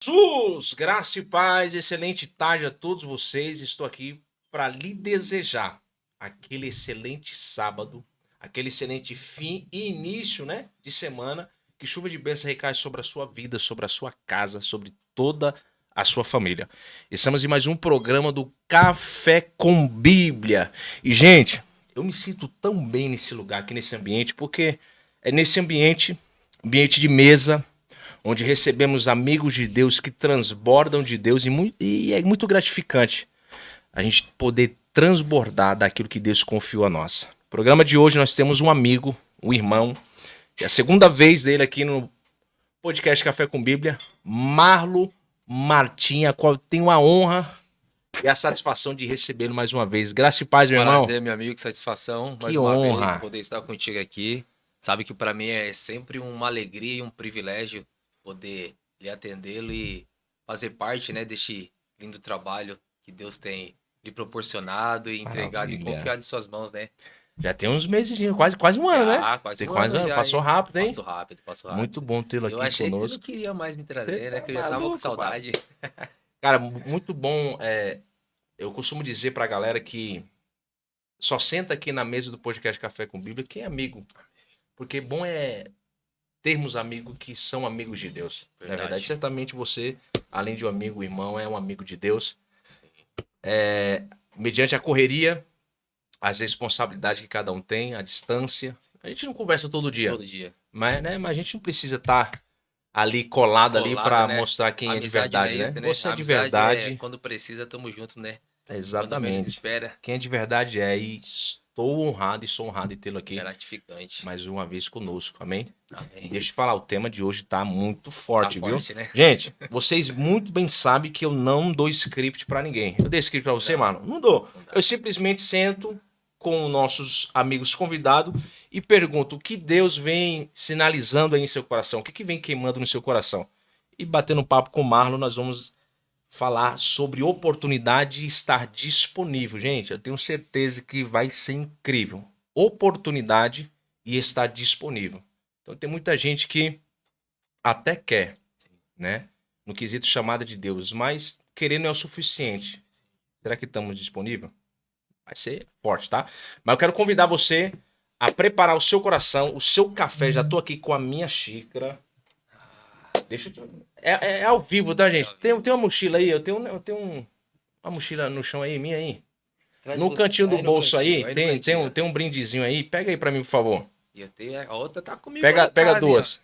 Jesus, graça e paz, excelente tarde a todos vocês. Estou aqui para lhe desejar aquele excelente sábado, aquele excelente fim e início, né, de semana, que chuva de bênção recai sobre a sua vida, sobre a sua casa, sobre toda a sua família. Estamos em mais um programa do Café com Bíblia. E, gente, eu me sinto tão bem nesse lugar, aqui nesse ambiente, porque é nesse ambiente de mesa, onde recebemos amigos de Deus que transbordam de Deus e é muito gratificante a gente poder transbordar daquilo que Deus confiou a nós. No programa de hoje nós temos um amigo, um irmão, que é a segunda vez dele aqui no podcast Café com Bíblia, Marlo Martim, a qual eu tenho a honra e a satisfação de recebê-lo mais uma vez. Graça e paz, meu irmão. Prazer, meu amigo, que satisfação. Que mais uma honra. vez poder estar contigo aqui. Sabe que para mim é sempre uma alegria e um privilégio poder lhe atendê-lo e fazer parte, né, deste lindo trabalho que Deus tem lhe proporcionado e entregado e Maravilha. confiado em suas mãos, né? Já tem uns meses, quase um ano, né? Quase um Quase ano já, passou hein? rápido, hein? Passou rápido. Muito bom tê-lo Eu aqui achei que você conosco. não queria mais me trazer, Você né? tá Que eu já tava maluco, com saudade. Cara, muito bom. Eu costumo dizer pra galera que só senta aqui na mesa do podcast Café com Bíblia quem é amigo. Porque bom é termos amigos que são amigos de Deus. Na Verdade. verdade, certamente você, além de um amigo, irmão, é um amigo de Deus. Sim. Mediante a correria, as responsabilidades que cada um tem, a distância. A gente não conversa todo dia. Todo dia. Mas a gente não precisa estar ali colado ali pra né? mostrar quem é de Amizade verdade, não é isso, né? Você é de Amizade verdade. quando precisa, tamo junto, né? Quando menos Exatamente. espera, Quem é de verdade é. E estou honrado e sou honrado de tê-lo aqui gratificante. mais uma vez conosco. Amém? Amém. Deixa eu te falar, o tema de hoje tá muito forte, Tá viu? forte, né? Gente, vocês muito bem sabem que eu não dou script pra ninguém. Eu dei script pra você, mano? Não dou. Não dá. Eu simplesmente sento com nossos amigos convidados e pergunto o que Deus vem sinalizando aí em seu coração, o que vem queimando no seu coração. E batendo um papo com o Marlon, nós vamos falar sobre oportunidade de estar disponível. Gente, eu tenho certeza que vai ser incrível. Oportunidade e estar disponível. Então tem muita gente que até quer, né? No quesito chamada de Deus, mas querer não é o suficiente. Será que estamos disponíveis? Vai ser forte, tá? Mas eu quero convidar você a preparar o seu coração, o seu café. Já tô aqui com a minha xícara. Deixa eu... É ao vivo, tá, gente? Tem uma mochila aí, eu tenho uma mochila no chão aí, minha aí. No cantinho do bolso aí, tem um brindezinho aí. Pega aí pra mim, por favor. E eu tenho, a outra tá comigo. Pega lá em casa, duas.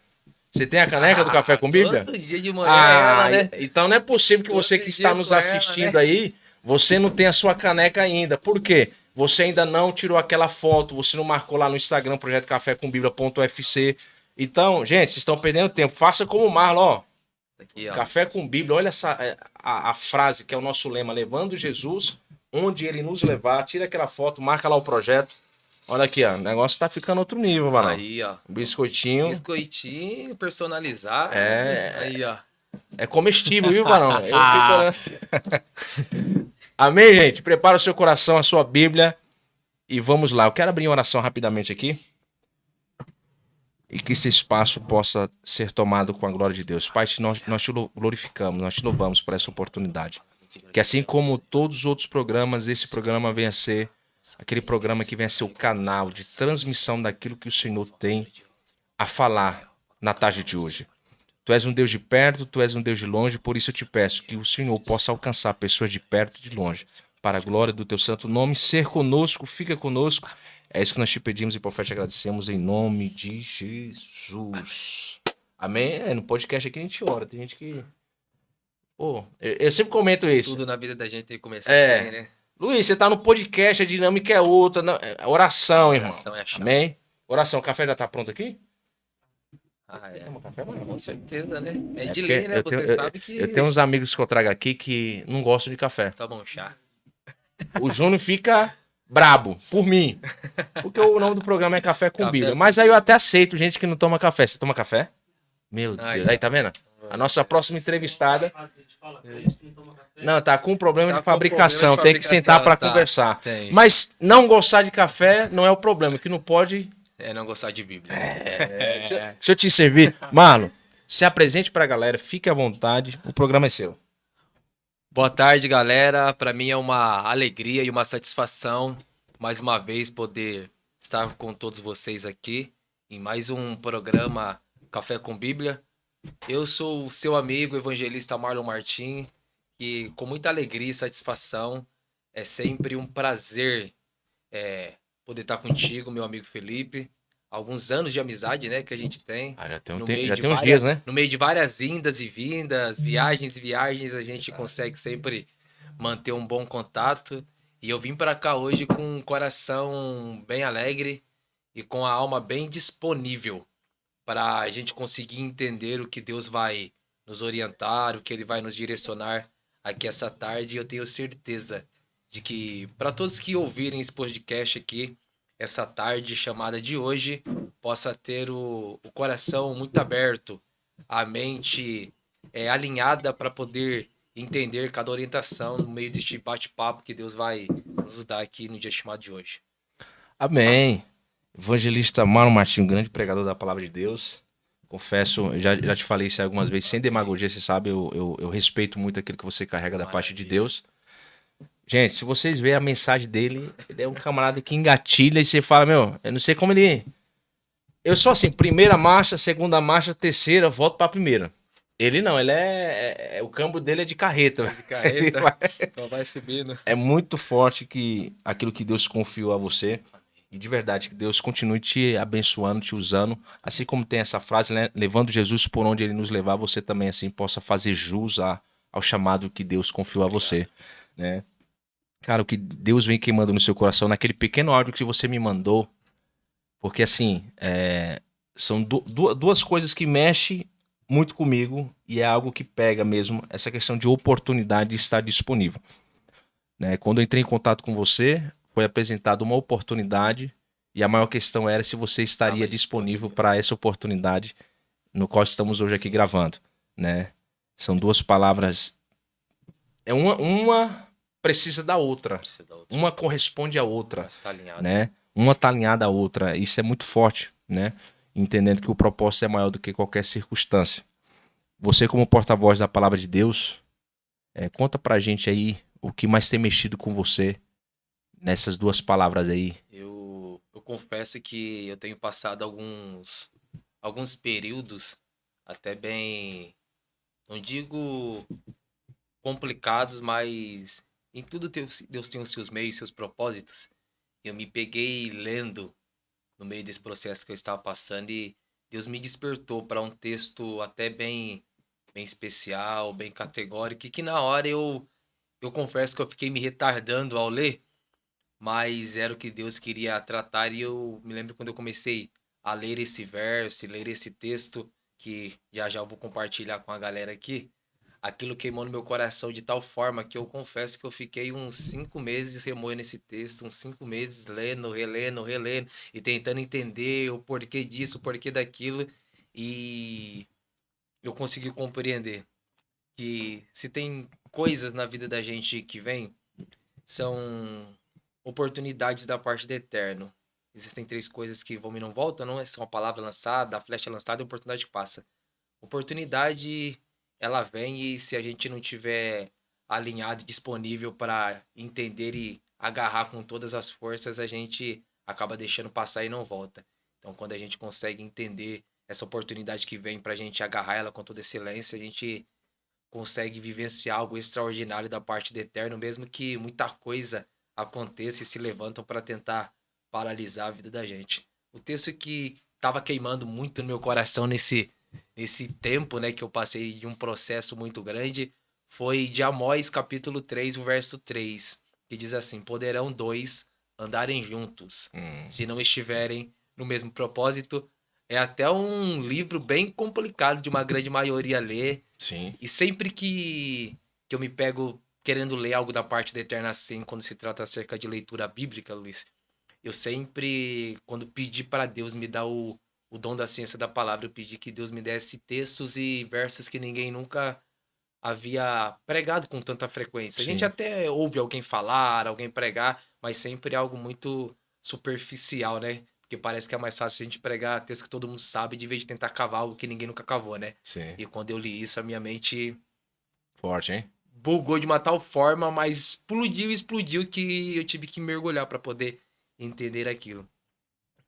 Você tem a caneca do Café com Bíblia? Todo dia de manhã ela, né? Então não é possível que você Todo que está dia nos com ela, assistindo né? aí, você não tem a sua caneca ainda. Por quê? Você ainda não tirou aquela foto, você não marcou lá no Instagram, Projeto Café com Bíblia.fc. Então, gente, vocês estão perdendo tempo. Faça como o Marlon, ó. Aqui, ó. Café com Bíblia, olha a frase que é o nosso lema, levando Jesus onde ele nos levar. Tira aquela foto, marca lá o projeto. Olha aqui, ó, o negócio tá ficando outro nível, mano. Aí, ó. Biscoitinho. Biscoitinho personalizado. É. Aí, ó. É comestível, viu, varão? Amém, gente? Prepara o seu coração, a sua Bíblia e vamos lá. Eu quero abrir uma oração rapidamente aqui e que esse espaço possa ser tomado com a glória de Deus. Pai, nós te glorificamos, nós te louvamos por essa oportunidade. Que assim como todos os outros programas, esse programa venha a ser aquele programa que venha a ser o canal de transmissão daquilo que o Senhor tem a falar na tarde de hoje. Tu és um Deus de perto, tu és um Deus de longe, por isso eu te peço que o Senhor possa alcançar pessoas de perto e de longe. Para a glória do teu santo nome, ser conosco, fica conosco. É isso que nós te pedimos e por fé te agradecemos em nome de Jesus. Amém? No podcast aqui a gente ora, tem gente que... Pô, eu sempre comento isso. Tudo na vida da gente tem que começar assim, né? Luiz, você tá no podcast, a dinâmica é outra. Oração, irmão. Oração é a chave. Amém? Oração, o café já tá pronto aqui? Ah, Você é. toma café, mano? Com certeza, né? É de porque lei, né? Você sabe que... Eu tenho uns amigos que eu trago aqui que não gostam de café. Toma um chá. O Júnior fica brabo por mim. Porque o nome do programa é Café com Café Bíblia. com Mas aí eu até aceito gente que não toma café. Você toma café? Meu Aí, Deus. Aí, tá vendo? A nossa próxima entrevistada... Não, tá com problema Tá de com fabricação. problema de Tem que sentar pra fabricação, tá. conversar. Tem. Mas não gostar de café não é o problema. O que não pode... É não gostar de Bíblia. Deixa eu te servir. Marlon, Se apresente pra galera, fique à vontade, o programa é seu. Boa tarde, galera. Para mim é uma alegria e uma satisfação mais uma vez poder estar com todos vocês aqui em mais um programa Café com Bíblia. Eu sou o seu amigo evangelista Marlon Martim e com muita alegria e satisfação é sempre um prazer poder estar contigo, meu amigo Felipe. Alguns anos de amizade, né, que a gente tem. Ah, já tem, No meio já de tem uns dias, várias, né? no meio de várias indas e vindas, viagens e viagens, a gente consegue sempre manter um bom contato. E eu vim para cá hoje com um coração bem alegre e com a alma bem disponível para a gente conseguir entender o que Deus vai nos orientar, o que Ele vai nos direcionar aqui essa tarde. E eu tenho certeza de que para todos que ouvirem esse podcast aqui, essa tarde chamada de hoje, possa ter o coração muito aberto, a mente alinhada para poder entender cada orientação no meio deste bate-papo que Deus vai nos dar aqui no dia chamado de hoje. Amém. Evangelista Marlon Martins, um grande pregador da palavra de Deus. Confesso, eu já te falei isso algumas vezes, sem demagogia, você sabe, eu respeito muito aquilo que você carrega da parte de Deus. Gente, se vocês verem a mensagem dele, ele é um camarada que engatilha e você fala, meu, eu não sei como ele. Eu sou assim, primeira marcha, segunda marcha, terceira, volto pra primeira. Ele não, ele o câmbio dele é de carreta. De Ele carreta, então vai subindo. é muito forte que aquilo que Deus confiou a você. E de verdade, que Deus continue te abençoando, te usando. Assim como tem essa frase, né? Levando Jesus por onde ele nos levar, você também assim possa fazer jus ao chamado que Deus confiou a você, né? Cara, o que Deus vem queimando no seu coração, naquele pequeno áudio que você me mandou, porque assim, são duas coisas que mexem muito comigo e é algo que pega mesmo, essa questão de oportunidade de estar disponível, né? Quando eu entrei em contato com você, foi apresentada uma oportunidade e a maior questão era se você estaria Estava disponível disponível. para essa oportunidade no qual estamos hoje aqui Sim. gravando, né? São duas palavras, uma precisa da outra, Precisa da outra. uma corresponde à outra, Mas tá alinhado. né? Uma tá alinhada à outra, isso é muito forte, né? Entendendo que o propósito é maior do que qualquer circunstância. Você como porta-voz da palavra de Deus, conta pra gente aí o que mais tem mexido com você nessas duas palavras aí. Eu confesso que eu tenho passado alguns períodos até bem, não digo complicados, mas em tudo Deus tem os seus meios, seus propósitos. Eu me peguei lendo no meio desse processo que eu estava passando e Deus me despertou para um texto até bem especial, bem categórico, e que na hora eu confesso que eu fiquei me retardando ao ler, mas era o que Deus queria tratar. E eu me lembro quando eu comecei a ler esse verso, ler esse texto, que já já eu vou compartilhar com a galera aqui, aquilo queimou no meu coração de tal forma que eu confesso que eu fiquei uns 5 meses remoendo esse texto, uns 5 meses lendo, relendo, relendo, e tentando entender o porquê disso, o porquê daquilo, e eu consegui compreender que se tem coisas na vida da gente que vem, são oportunidades da parte do eterno. Existem três coisas que vão e não voltam, não é só uma palavra lançada, a flecha lançada e a oportunidade que passa. Oportunidade, ela vem e se a gente não tiver alinhado e disponível para entender e agarrar com todas as forças, a gente acaba deixando passar e não volta. Então, quando a gente consegue entender essa oportunidade que vem para a gente agarrar ela com toda excelência, a gente consegue vivenciar algo extraordinário da parte do eterno, mesmo que muita coisa aconteça e se levantam para tentar paralisar a vida da gente. O texto que estava queimando muito no meu coração nesse tempo, né, que eu passei de um processo muito grande, foi de Amós, capítulo 3, o verso 3, que diz assim: poderão dois andarem juntos, se não estiverem no mesmo propósito. É até um livro bem complicado de uma grande maioria ler, Sim. e sempre que eu me pego querendo ler algo da parte da Eterna assim, quando se trata acerca de leitura bíblica, Luiz, eu sempre, quando pedi para Deus me dar o dom da ciência da palavra, eu pedi que Deus me desse textos e versos que ninguém nunca havia pregado com tanta frequência. A gente Sim. até ouve alguém falar, alguém pregar, mas sempre algo muito superficial, né? Porque parece que é mais fácil a gente pregar texto que todo mundo sabe, de vez de tentar cavar algo que ninguém nunca cavou, né? Sim. E quando eu li isso, a minha mente Forte, hein? bugou de uma tal forma, mas explodiu que eu tive que mergulhar para poder entender aquilo.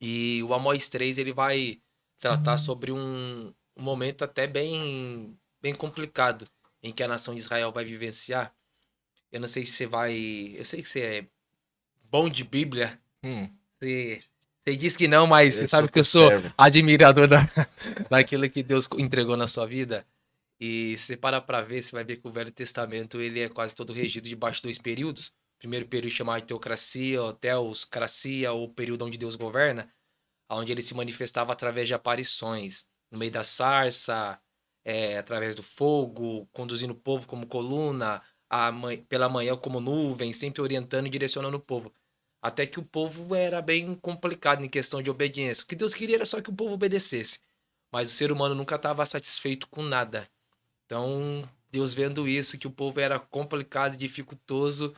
E o Amós 3, ele vai tratar sobre um momento até bem complicado em que a nação de Israel vai vivenciar. Eu não sei se você vai... Eu sei que você é bom de Bíblia. Hum, Você diz que não, mas você eu sabe sou que eu teu sou servo. admirador daquilo que Deus entregou na sua vida. E se você parar pra ver, você vai ver que o Velho Testamento ele é quase todo regido debaixo de dois períodos. O primeiro período chamado de teocracia, ou teoscracia, ou período onde Deus governa, onde ele se manifestava através de aparições, no meio da sarça, através do fogo, conduzindo o povo como coluna, pela manhã como nuvem, sempre orientando e direcionando o povo. Até que o povo era bem complicado em questão de obediência. O que Deus queria era só que o povo obedecesse. Mas o ser humano nunca estava satisfeito com nada. Então, Deus vendo isso, que o povo era complicado e dificultoso,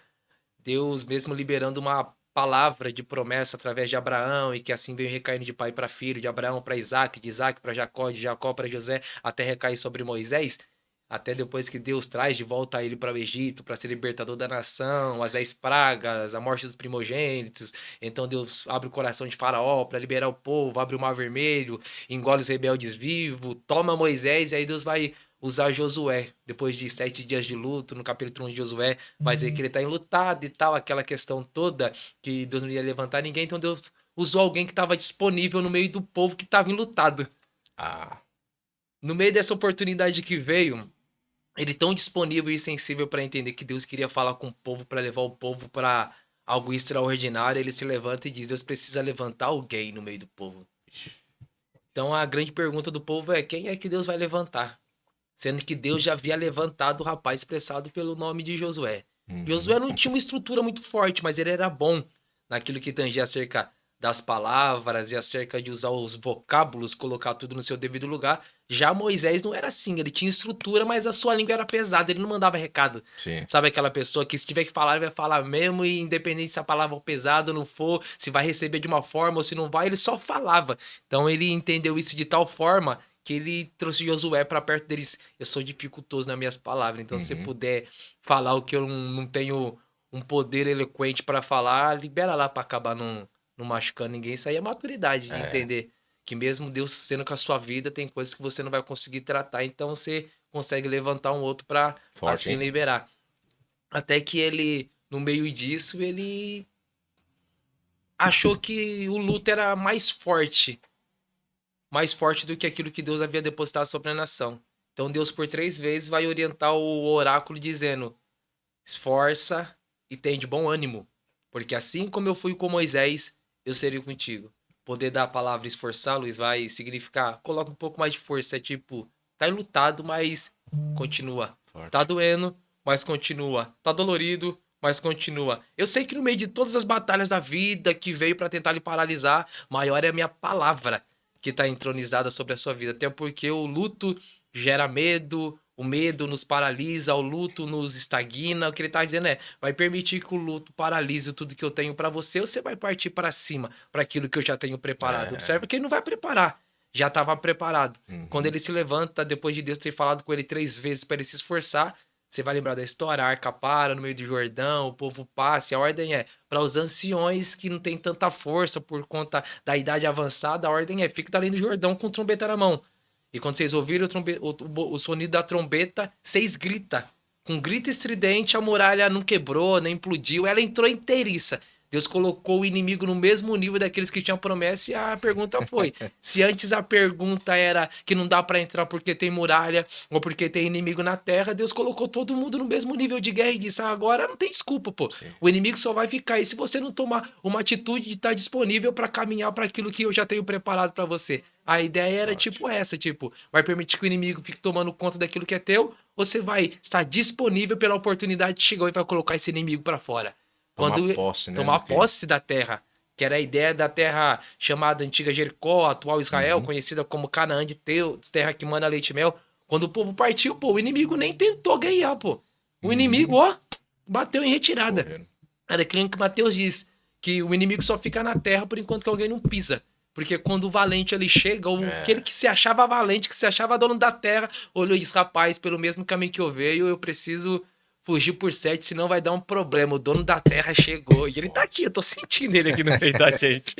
Deus mesmo liberando uma palavra de promessa através de Abraão, e que assim veio recaindo de pai para filho, de Abraão para Isaac, de Isaac para Jacó, de Jacó para José, até recair sobre Moisés, até depois que Deus traz de volta ele para o Egito, para ser libertador da nação, as 10 pragas, a morte dos primogênitos. Então Deus abre o coração de Faraó para liberar o povo, abre o mar vermelho, engole os rebeldes vivos, toma Moisés, e aí Deus vai usar Josué, depois de 7 dias de luto, no capítulo 1 de Josué, vai dizer que ele está enlutado e tal, aquela questão toda, que Deus não ia levantar ninguém, então Deus usou alguém que estava disponível no meio do povo que estava enlutado. Ah, No meio dessa oportunidade que veio, ele tão disponível e sensível para entender que Deus queria falar com o povo, para levar o povo para algo extraordinário, ele se levanta e diz: Deus precisa levantar alguém no meio do povo. Então a grande pergunta do povo é: quem é que Deus vai levantar? Sendo que Deus já havia levantado o rapaz expressado pelo nome de Josué. uhum. Josué não tinha uma estrutura muito forte, mas ele era bom naquilo que tangia acerca das palavras e acerca de usar os vocábulos, colocar tudo no seu devido lugar. Já Moisés não era assim, ele tinha estrutura, mas a sua língua era pesada, ele não mandava recado. Sim. Sabe aquela pessoa que se tiver que falar, ele vai falar mesmo, e independente se a palavra for pesada ou não for, se vai receber de uma forma ou se não vai, ele só falava. Então ele entendeu isso de tal forma que ele trouxe Josué para perto deles. Eu sou dificultoso nas minhas palavras, então se você Uhum. puder falar o que eu não tenho um poder eloquente para falar, libera lá para acabar não machucando ninguém. Isso aí é maturidade de É, entender que mesmo Deus sendo com a sua vida, tem coisas que você não vai conseguir tratar, então você consegue levantar um outro para forte, assim hein? liberar. Até que ele, no meio disso, ele achou que o luto era mais forte do que aquilo que Deus havia depositado sobre a nação. Então Deus por 3 vezes vai orientar o oráculo dizendo: esforça e tem de bom ânimo, porque assim como eu fui com Moisés, eu serei contigo. Poder da palavra esforçar, Luiz, vai significar, coloca um pouco mais de força, é tipo, tá enlutado, mas continua. Tá Forte. doendo, mas continua. Tá dolorido, mas continua. Eu sei que no meio de todas as batalhas da vida que veio para tentar lhe paralisar, maior é a minha palavra que tá entronizada sobre a sua vida. Até porque o luto gera medo, o medo nos paralisa, o luto nos estagna. O que ele tá dizendo é: vai permitir que o luto paralise tudo que eu tenho para você, ou você vai partir para cima, para aquilo que eu já tenho preparado. É. Observa que ele não vai preparar, já estava preparado. Quando Uhum. ele se levanta, depois de Deus ter falado com ele 3 vezes para ele se esforçar, você vai lembrar da história: a arca para no meio do Jordão, o povo passa. A ordem é para os anciões que não têm tanta força por conta da idade avançada. A ordem é: fique além do Jordão com trombeta na mão. E quando vocês ouviram o sonido da trombeta, vocês gritam. Com grito estridente, a muralha não quebrou, nem implodiu, ela entrou inteiriça. Deus colocou o inimigo no mesmo nível daqueles que tinham promessa, e a pergunta foi: se antes a pergunta era que não dá para entrar porque tem muralha ou porque tem inimigo na terra, Deus colocou todo mundo no mesmo nível de guerra e disse: agora não tem desculpa, pô. Sim. O inimigo só vai ficar aí se você não tomar uma atitude de estar disponível para caminhar para aquilo que eu já tenho preparado para você. A ideia era Forte. tipo essa, tipo, vai permitir que o inimigo fique tomando conta daquilo que é teu, ou você vai estar disponível pela oportunidade que chegou e vai colocar esse inimigo para fora. Tomar Quando posse, né, tomar do que... posse da terra, que era a ideia da terra chamada antiga Jericó, atual Israel, Uhum. conhecida como Canaã de Deus, terra que mana leite e mel. Quando o povo partiu, pô, o inimigo nem tentou ganhar, pô. O inimigo, Uhum. ó, bateu em retirada. Correram. Era aquilo que Mateus diz, que o inimigo só fica na terra por enquanto que alguém não pisa. Porque quando o valente ele chega, aquele que se achava valente, que se achava dono da terra, olhou e disse, rapaz, pelo mesmo caminho que eu veio, eu preciso fugir por 7, senão vai dar um problema. O dono da terra chegou. E ele tá aqui, eu tô sentindo ele aqui no meio da gente.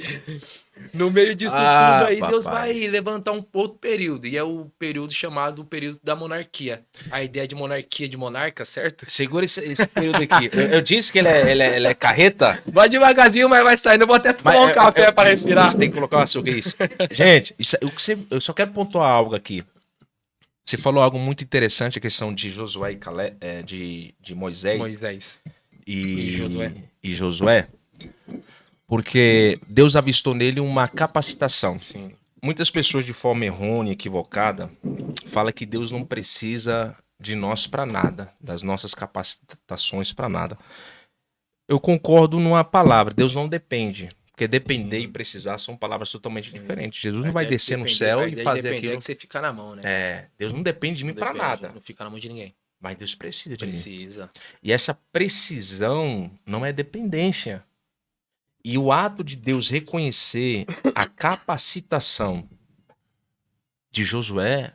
No meio disso tudo aí, Deus vai levantar um outro período. E é o período chamado o período da monarquia. A ideia de monarquia, de monarca, certo? Segura esse período aqui. Eu disse que ele é carreta. Vai devagarzinho, mas vai saindo. Eu vou até tomar um café para respirar. Tem que colocar uma açúcar, isso. Gente, eu só quero pontuar algo aqui. Você falou algo muito interessante, a questão de Josué e Calé, de Moisés e Josué, porque Deus avistou nele uma capacitação. Sim. Muitas pessoas, de forma errônea, equivocada, falam que Deus não precisa de nós para nada, das nossas capacitações para nada. Eu concordo numa palavra, Deus não depende. Porque depender e precisar são palavras totalmente diferentes. Jesus não vai descer no céu e fazer aquilo. É que você fica na mão, né? Deus não depende de mim para nada. Não fica na mão de ninguém. Mas Deus precisa de mim. Precisa. E essa precisão não é dependência. E o ato de Deus reconhecer a capacitação de Josué,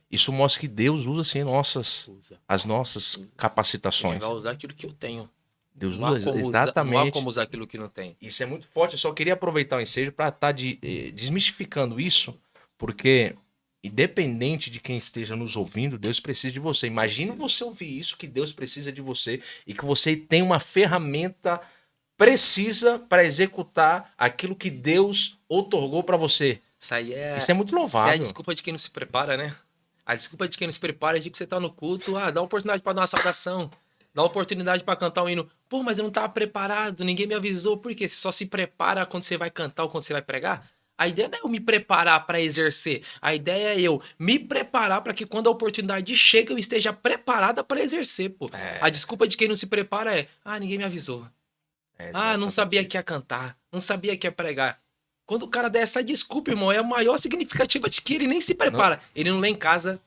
isso mostra que Deus usa assim as nossas capacitações. Ele vai usar aquilo que eu tenho. Deus usa exatamente. Não há como usar aquilo que não tem. Isso é muito forte. Eu só queria aproveitar o ensejo para estar desmistificando isso, porque independente de quem esteja nos ouvindo, Deus precisa de você. Imagina você ouvir isso, que Deus precisa de você e que você tem uma ferramenta precisa para executar aquilo que Deus outorgou para você. Isso é muito louvável. Isso é a desculpa de quem não se prepara, né? A desculpa de quem não se prepara é tipo você tá no culto, dá uma oportunidade para dar uma saudação. Dá oportunidade pra cantar um hino. Pô, mas eu não tava preparado, ninguém me avisou. Por quê? Você só se prepara quando você vai cantar ou quando você vai pregar? A ideia não é eu me preparar pra exercer. A ideia é eu me preparar pra que quando a oportunidade chega, eu esteja preparada pra exercer, pô. A desculpa de quem não se prepara é, ninguém me avisou. Não sabia que ia cantar, não sabia que ia pregar. Quando o cara der essa desculpa, irmão, é a maior significativa de que ele nem se prepara. Ele não lê em casa.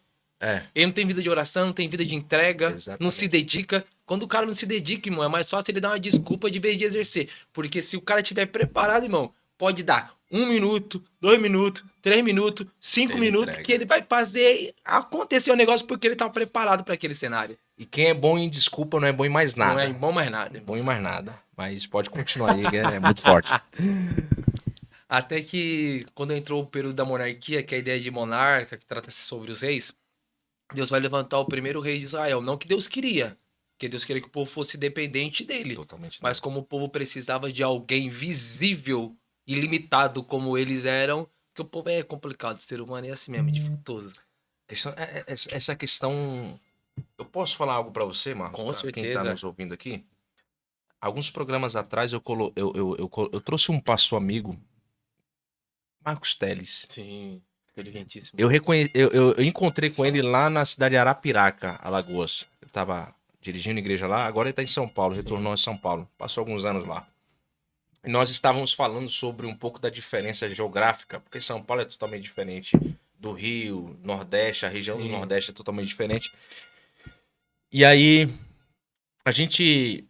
Ele não tem vida de oração, não tem vida de entrega, não se dedica. Quando o cara não se dedica, irmão, é mais fácil ele dar uma desculpa de vez de exercer. Porque se o cara estiver preparado, irmão, pode dar 1 minuto, 2 minutos, 3 minutos, 5 minutos, que ele vai fazer acontecer o negócio porque ele tá preparado para aquele cenário. E quem é bom em desculpa não é bom em mais nada. Não é bom mais nada. Irmão. Bom em mais nada. Mas pode continuar aí, que é muito forte. Até que quando entrou o período da monarquia, que é a ideia de monarca, que trata-se sobre os reis, Deus vai levantar o primeiro rei de Israel. Não que Deus queria. Porque Deus queria que o povo fosse dependente dele. Totalmente. Mas como o povo precisava de alguém visível e limitado como eles eram, porque o povo é complicado, o ser humano é assim mesmo, é dificultoso. Essa questão... Eu posso falar algo pra você, Marcos? Com certeza. Quem tá nos ouvindo aqui? Alguns programas atrás eu trouxe um pastor amigo, Marcos Teles. Sim, inteligentíssimo. Eu encontrei com ele lá na cidade de Arapiraca, Alagoas. Ele tava dirigindo igreja lá, agora ele tá em São Paulo, retornou a São Paulo. Passou alguns anos lá. E nós estávamos falando sobre um pouco da diferença geográfica, porque São Paulo é totalmente diferente do Rio, Nordeste, a região do Nordeste é totalmente diferente. E aí, a gente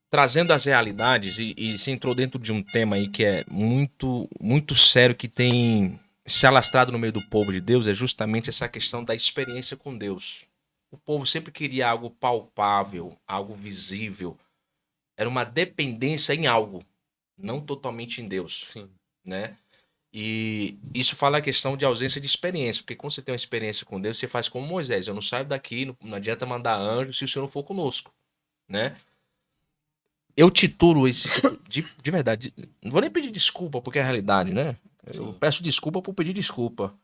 trazendo as realidades e se entrou dentro de um tema aí que é muito, muito sério, que tem se alastrado no meio do povo de Deus, é justamente essa questão da experiência com Deus. O povo sempre queria algo palpável, algo visível. Era uma dependência em algo, não totalmente em Deus. Sim. Né? E isso fala a questão de ausência de experiência, porque quando você tem uma experiência com Deus, você faz como Moisés: eu não saio daqui, não adianta mandar anjo se o Senhor não for conosco, né? Eu titulo esse, de verdade, não vou nem pedir desculpa, porque é a realidade, né? Eu peço desculpa por pedir desculpa,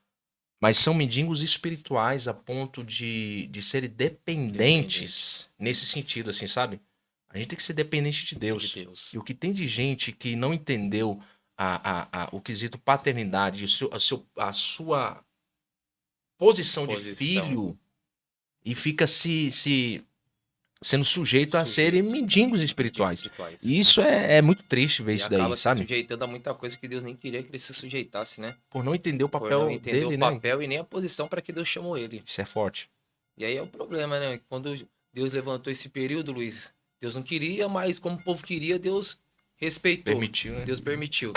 mas são mendigos espirituais a ponto de serem dependentes nesse sentido, assim, sabe? A gente tem que ser dependente de Deus. E o que tem de gente que não entendeu o quesito paternidade, a sua posição de filho, e fica sendo sujeito a serem mendigos espirituais. E isso é muito triste ver isso daí, sabe? Acaba se sujeitando a muita coisa que Deus nem queria que ele se sujeitasse, né? Por não entender o papel dele, o papel, né? E nem a posição para que Deus chamou ele. Isso é forte. E aí é o problema, né? Quando Deus levantou esse período, Luiz, Deus não queria, mas como o povo queria, Deus respeitou. Permitiu, né? Deus permitiu.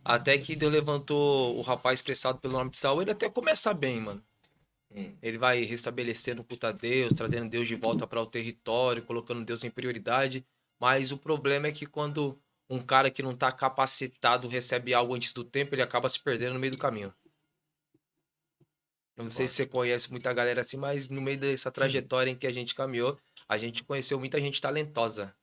Até que Deus levantou o rapaz expressado pelo nome de Saul, ele até começa bem, mano. Ele vai restabelecendo o culto a Deus, trazendo Deus de volta para o território, colocando Deus em prioridade. Mas o problema é que quando um cara que não tá capacitado recebe algo antes do tempo, ele acaba se perdendo no meio do caminho. Eu não sei se você conhece muita galera assim, mas no meio dessa trajetória em que a gente caminhou, a gente conheceu muita gente talentosa.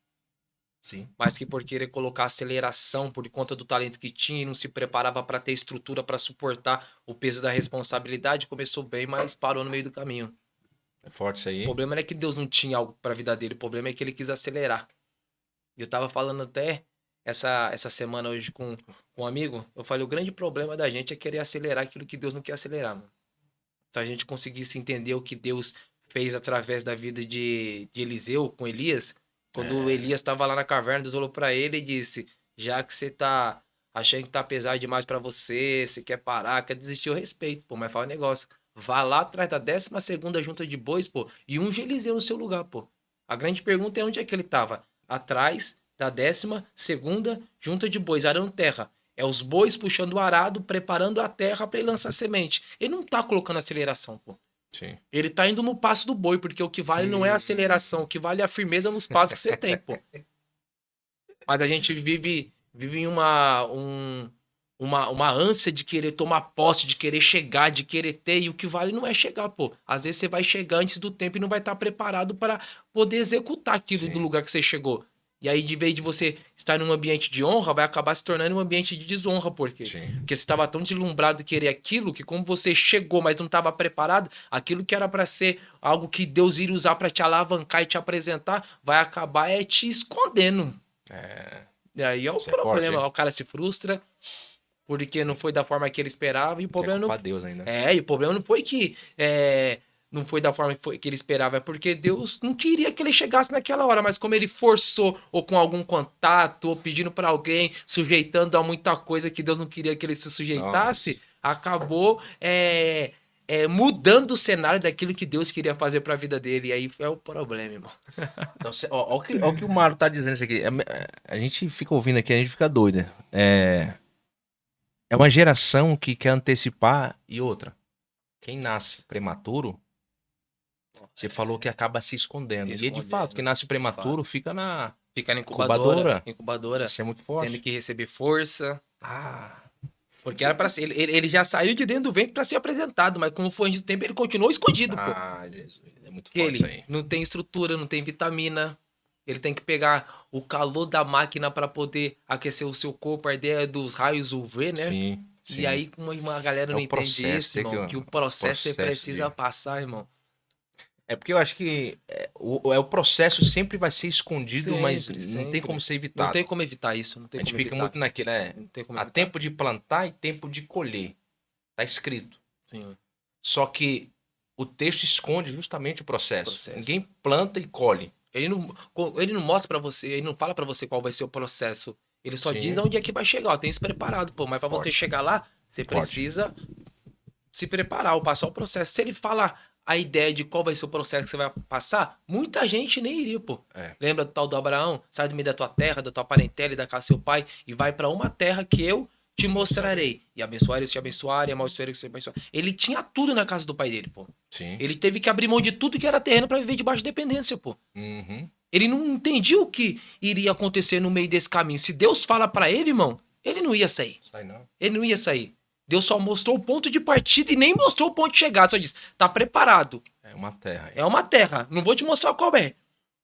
Sim. Mas que por querer colocar aceleração por conta do talento que tinha e não se preparava para ter estrutura para suportar o peso da responsabilidade, começou bem, mas parou no meio do caminho. É forte isso O aí. problema não é que Deus não tinha algo para a vida dele, o problema é que ele quis acelerar. E eu tava falando até essa semana hoje com um amigo, eu falei, o grande problema da gente é querer acelerar aquilo que Deus não quer acelerar, mano. Se a gente conseguisse entender o que Deus fez através da vida de Eliseu com Elias, quando Elias estava lá na caverna, Deus olhou para ele e disse: já que você tá achando que tá pesado demais para você, você quer parar, quer desistir, eu respeito, pô, mas fala um negócio. Vá lá atrás da 12ª junta de bois, pô, e unge Eliseu no seu lugar, pô. A grande pergunta é onde é que ele tava? Atrás da 12ª junta de bois, arando terra. É os bois puxando o arado, preparando a terra para ele lançar semente. Ele não tá colocando aceleração, pô. Sim. Ele tá indo no passo do boi, porque o que vale não é a aceleração, o que vale é a firmeza nos passos que você tem, pô. Mas a gente vive em uma ânsia de querer tomar posse, de querer chegar, de querer ter, e o que vale não é chegar, pô. Às vezes você vai chegar antes do tempo e não vai estar preparado para poder executar aquilo do Sim. lugar que você chegou. E aí, de vez de você estar num ambiente de honra, vai acabar se tornando um ambiente de desonra. Por quê? Sim. Porque você estava tão deslumbrado de querer aquilo que, como você chegou, mas não estava preparado, aquilo que era para ser algo que Deus iria usar para te alavancar e te apresentar, vai acabar te escondendo. É. E aí é o Isso é forte, problema. hein? O cara se frustra porque não foi da forma que ele esperava. E o Que é problema culpa não. de Deus ainda. E o problema não foi que não foi da forma que ele esperava, é porque Deus não queria que ele chegasse naquela hora, mas como ele forçou, ou com algum contato, ou pedindo para alguém, sujeitando a muita coisa que Deus não queria que ele se sujeitasse, acabou mudando o cenário daquilo que Deus queria fazer para a vida dele. E aí é o problema, irmão. Então, ó o que o Mário tá dizendo isso aqui. A gente fica ouvindo aqui, a gente fica doido. É uma geração que quer antecipar e outra. Quem nasce prematuro, você falou que acaba se escondendo. Se E de fato, escondendo, quem nasce de prematuro fica na Ficar na incubadora. incubadora, Isso é muito tendo forte. que receber força. Ah, Porque era para ser. Ele já saiu de dentro do ventre para ser apresentado, mas como foi antes do tempo, ele continuou escondido, pô. Jesus. É muito Que forte isso ele aí. não tem estrutura, não tem vitamina. Ele tem que pegar o calor da máquina para poder aquecer o seu corpo. A ideia dos raios UV, né? Sim, sim. E aí, uma galera É não o entende processo, isso, irmão. Que o processo você precisa de... passar, irmão. É porque eu acho que o processo sempre vai ser escondido, mas Sempre, não tem como sempre. ser Não tem evitado. como evitar isso. Não A tem gente como fica evitar. muito naquilo, Não tem como há evitar. tempo de plantar e tempo de colher. Tá escrito. Sim. Só que o texto esconde justamente o processo. Processo. Ninguém planta e colhe. Ele não mostra pra você, ele não fala pra você qual vai ser o processo. Ele só Sim. diz aonde é que vai chegar, ó, tem isso preparado, pô. Mas pra você Forte. chegar lá, você precisa se preparar, ou passar o processo. Se ele fala a ideia de qual vai ser o processo que você vai passar, muita gente nem iria, pô. Lembra do tal do Abraão? Sai do meio da tua terra, da tua parentela e da casa do seu pai e vai pra uma terra que eu te mostrarei. E abençoar eles te abençoarem, amaldiçoar eles te abençoar. Ele tinha tudo na casa do pai dele, pô. Sim. Ele teve que abrir mão de tudo que era terreno pra viver debaixo de dependência, pô. Uhum. Ele não entendia o que iria acontecer no meio desse caminho. Se Deus fala pra ele, irmão, ele não ia sair. Sai não. Ele não ia sair. Deus só mostrou o ponto de partida e nem mostrou o ponto de chegada. Só disse, tá preparado. É uma terra. É uma terra. Não vou te mostrar qual é.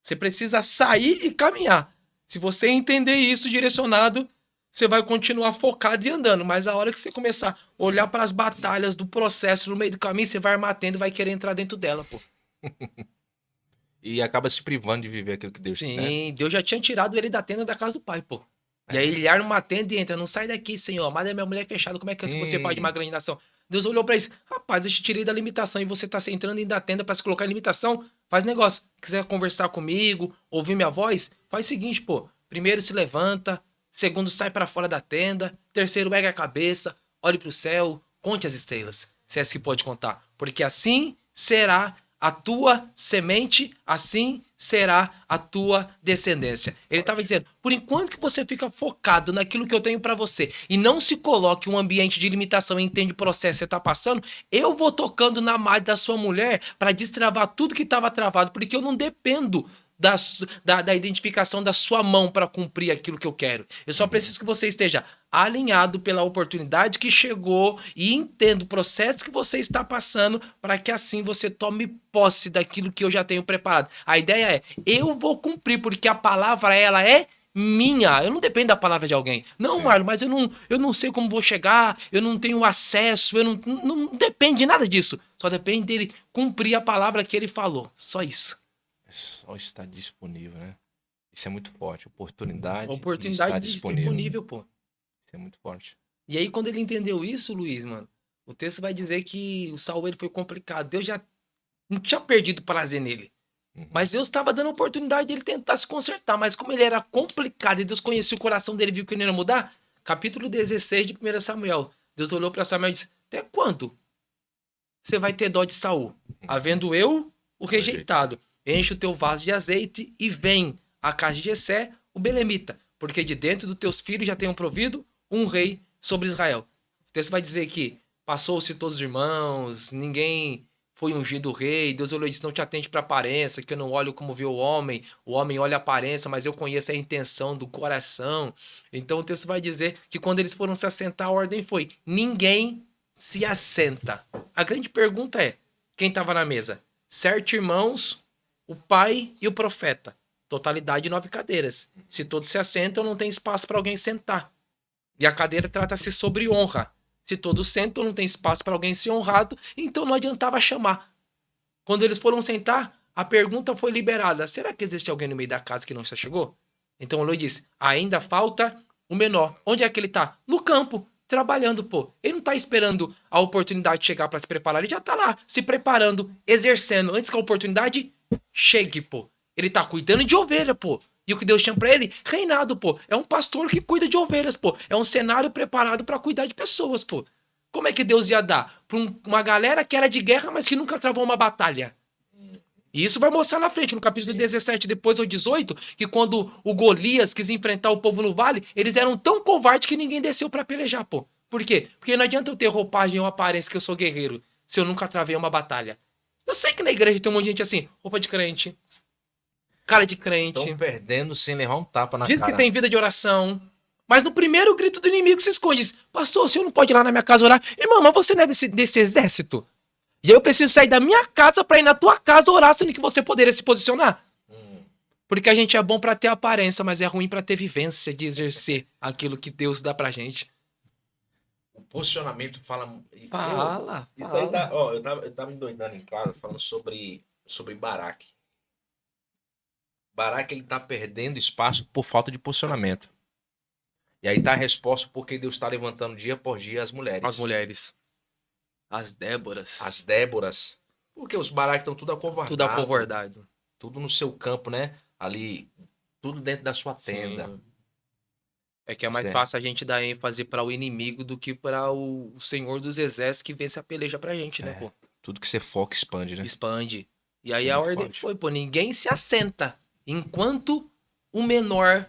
Você precisa sair e caminhar. Se você entender isso direcionado, você vai continuar focado e andando. Mas a hora que você começar a olhar para as batalhas do processo no meio do caminho, você vai armar a tenda e vai querer entrar dentro dela, pô. E acaba se privando de viver aquilo que Deus Sim, né? Deus já tinha tirado ele da tenda da casa do pai, pô. E aí ele arma uma tenda e entra. Não sai daqui, Senhor. Amada é minha mulher fechada. Como é que você pode de uma grande nação? Deus olhou pra isso. Rapaz, eu te tirei da limitação e você tá se entrando dentro da tenda pra se colocar em limitação. Faz negócio. Quiser conversar comigo, ouvir minha voz, faz o seguinte, pô. Primeiro se levanta. Segundo sai pra fora da tenda. Terceiro pega a cabeça. Olhe pro céu. Conte as estrelas. Se é isso que pode contar. Porque assim será a tua semente, assim será a tua descendência. Ele estava dizendo, por enquanto que você fica focado naquilo que eu tenho para você e não se coloque em um ambiente de limitação e entende o processo que você está passando, eu vou tocando na malha da sua mulher para destravar tudo que estava travado, porque eu não dependo da identificação da sua mão para cumprir aquilo que eu quero. Eu só preciso que você esteja alinhado pela oportunidade que chegou e entenda o processo que você está passando para que assim você tome posse daquilo que eu já tenho preparado. A ideia é, eu vou cumprir porque a palavra ela é minha, eu não dependo da palavra de alguém. Não, Sim. Marlon, mas eu não sei como vou chegar, eu não tenho acesso, não depende de nada disso. Só depende dele cumprir a palavra que ele falou. Só isso. É só estar disponível, né? Isso é muito forte. Oportunidade de Oportunidade estar de disponível. disponível, pô. Isso é muito forte. E aí, quando ele entendeu isso, Luiz, mano, o texto vai dizer que o Saul ele foi complicado. Deus já não tinha perdido prazer nele. Mas Deus estava dando a oportunidade dele tentar se consertar. Mas como ele era complicado e Deus conhecia o coração dele e viu que ele não ia mudar, capítulo 16 de 1 Samuel. Deus olhou para Samuel e disse, até quando você vai ter dó de Saul? Havendo eu, o rejeitado. Enche o teu vaso de azeite e vem à casa de Jessé, o belemita. Porque de dentro dos teus filhos já tenho provido um rei sobre Israel. O texto vai dizer que passou-se todos os irmãos, ninguém foi ungido rei. Deus olhou e disse, não te atente para a aparência, que eu não olho como vê o homem olha a aparência, mas eu conheço a intenção do coração. Então o texto vai dizer que quando eles foram se assentar, a ordem foi, ninguém se assenta. A grande pergunta é, quem estava na mesa? 7 irmãos, o pai e o profeta. Totalidade 9 cadeiras. Se todos se assentam, não tem espaço para alguém sentar. E a cadeira trata-se sobre honra. Se todos sentam, não tem espaço para alguém ser honrado, então não adiantava chamar. Quando eles foram sentar, a pergunta foi liberada. Será que existe alguém no meio da casa que não se chegou? Então o Loi disse, ainda falta o menor. Onde é que ele tá? No campo, trabalhando, pô. Ele não tá esperando a oportunidade de chegar para se preparar. Ele já tá lá, se preparando, exercendo. Antes que a oportunidade chegue, pô. Ele tá cuidando de ovelha, pô. E o que Deus chama pra ele? Reinado, pô. É um pastor que cuida de ovelhas, pô. É um cenário preparado para cuidar de pessoas, pô. Como é que Deus ia dar pra uma galera que era de guerra, mas que nunca travou uma batalha? E isso vai mostrar na frente, no capítulo 17, depois ao 18, que quando o Golias quis enfrentar o povo no vale, eles eram tão covardes que ninguém desceu pra pelejar, pô. Por quê? Porque não adianta eu ter roupagem ou aparência que eu sou guerreiro, se eu nunca travei uma batalha. Eu sei que na igreja tem um monte de gente assim, roupa de crente, cara de crente, Estão perdendo sem levar um tapa na diz que cara. tem vida de oração, mas no primeiro grito do inimigo se esconde. Diz, pastor, o senhor não pode ir lá na minha casa orar? Irmão, mas você não é desse exército? E eu preciso sair da minha casa pra ir na tua casa orar, sendo que você poderia se posicionar. Porque a gente é bom pra ter aparência, mas é ruim pra ter vivência de exercer aquilo que Deus dá pra gente. O posicionamento fala. Fala, Isso aí fala. tá. Ó, eu tava endoidando em casa falando sobre Baraque. Baraque ele tá perdendo espaço por falta de posicionamento. E aí tá a resposta porque Deus está levantando dia por dia as mulheres. As mulheres. As Déboras. As Déboras. Porque os Baraques estão tudo acovardados. Tudo acovardado. Tudo no seu campo, né? Ali, tudo dentro da sua tenda. Sim. É que é mais Certo. fácil a gente dar ênfase para o inimigo do que para o Senhor dos Exércitos que vence a peleja pra gente, né, pô? Tudo que você foca expande, né? Expande. E aí Isso é a muito ordem forte. foi, pô, ninguém se assenta enquanto o menor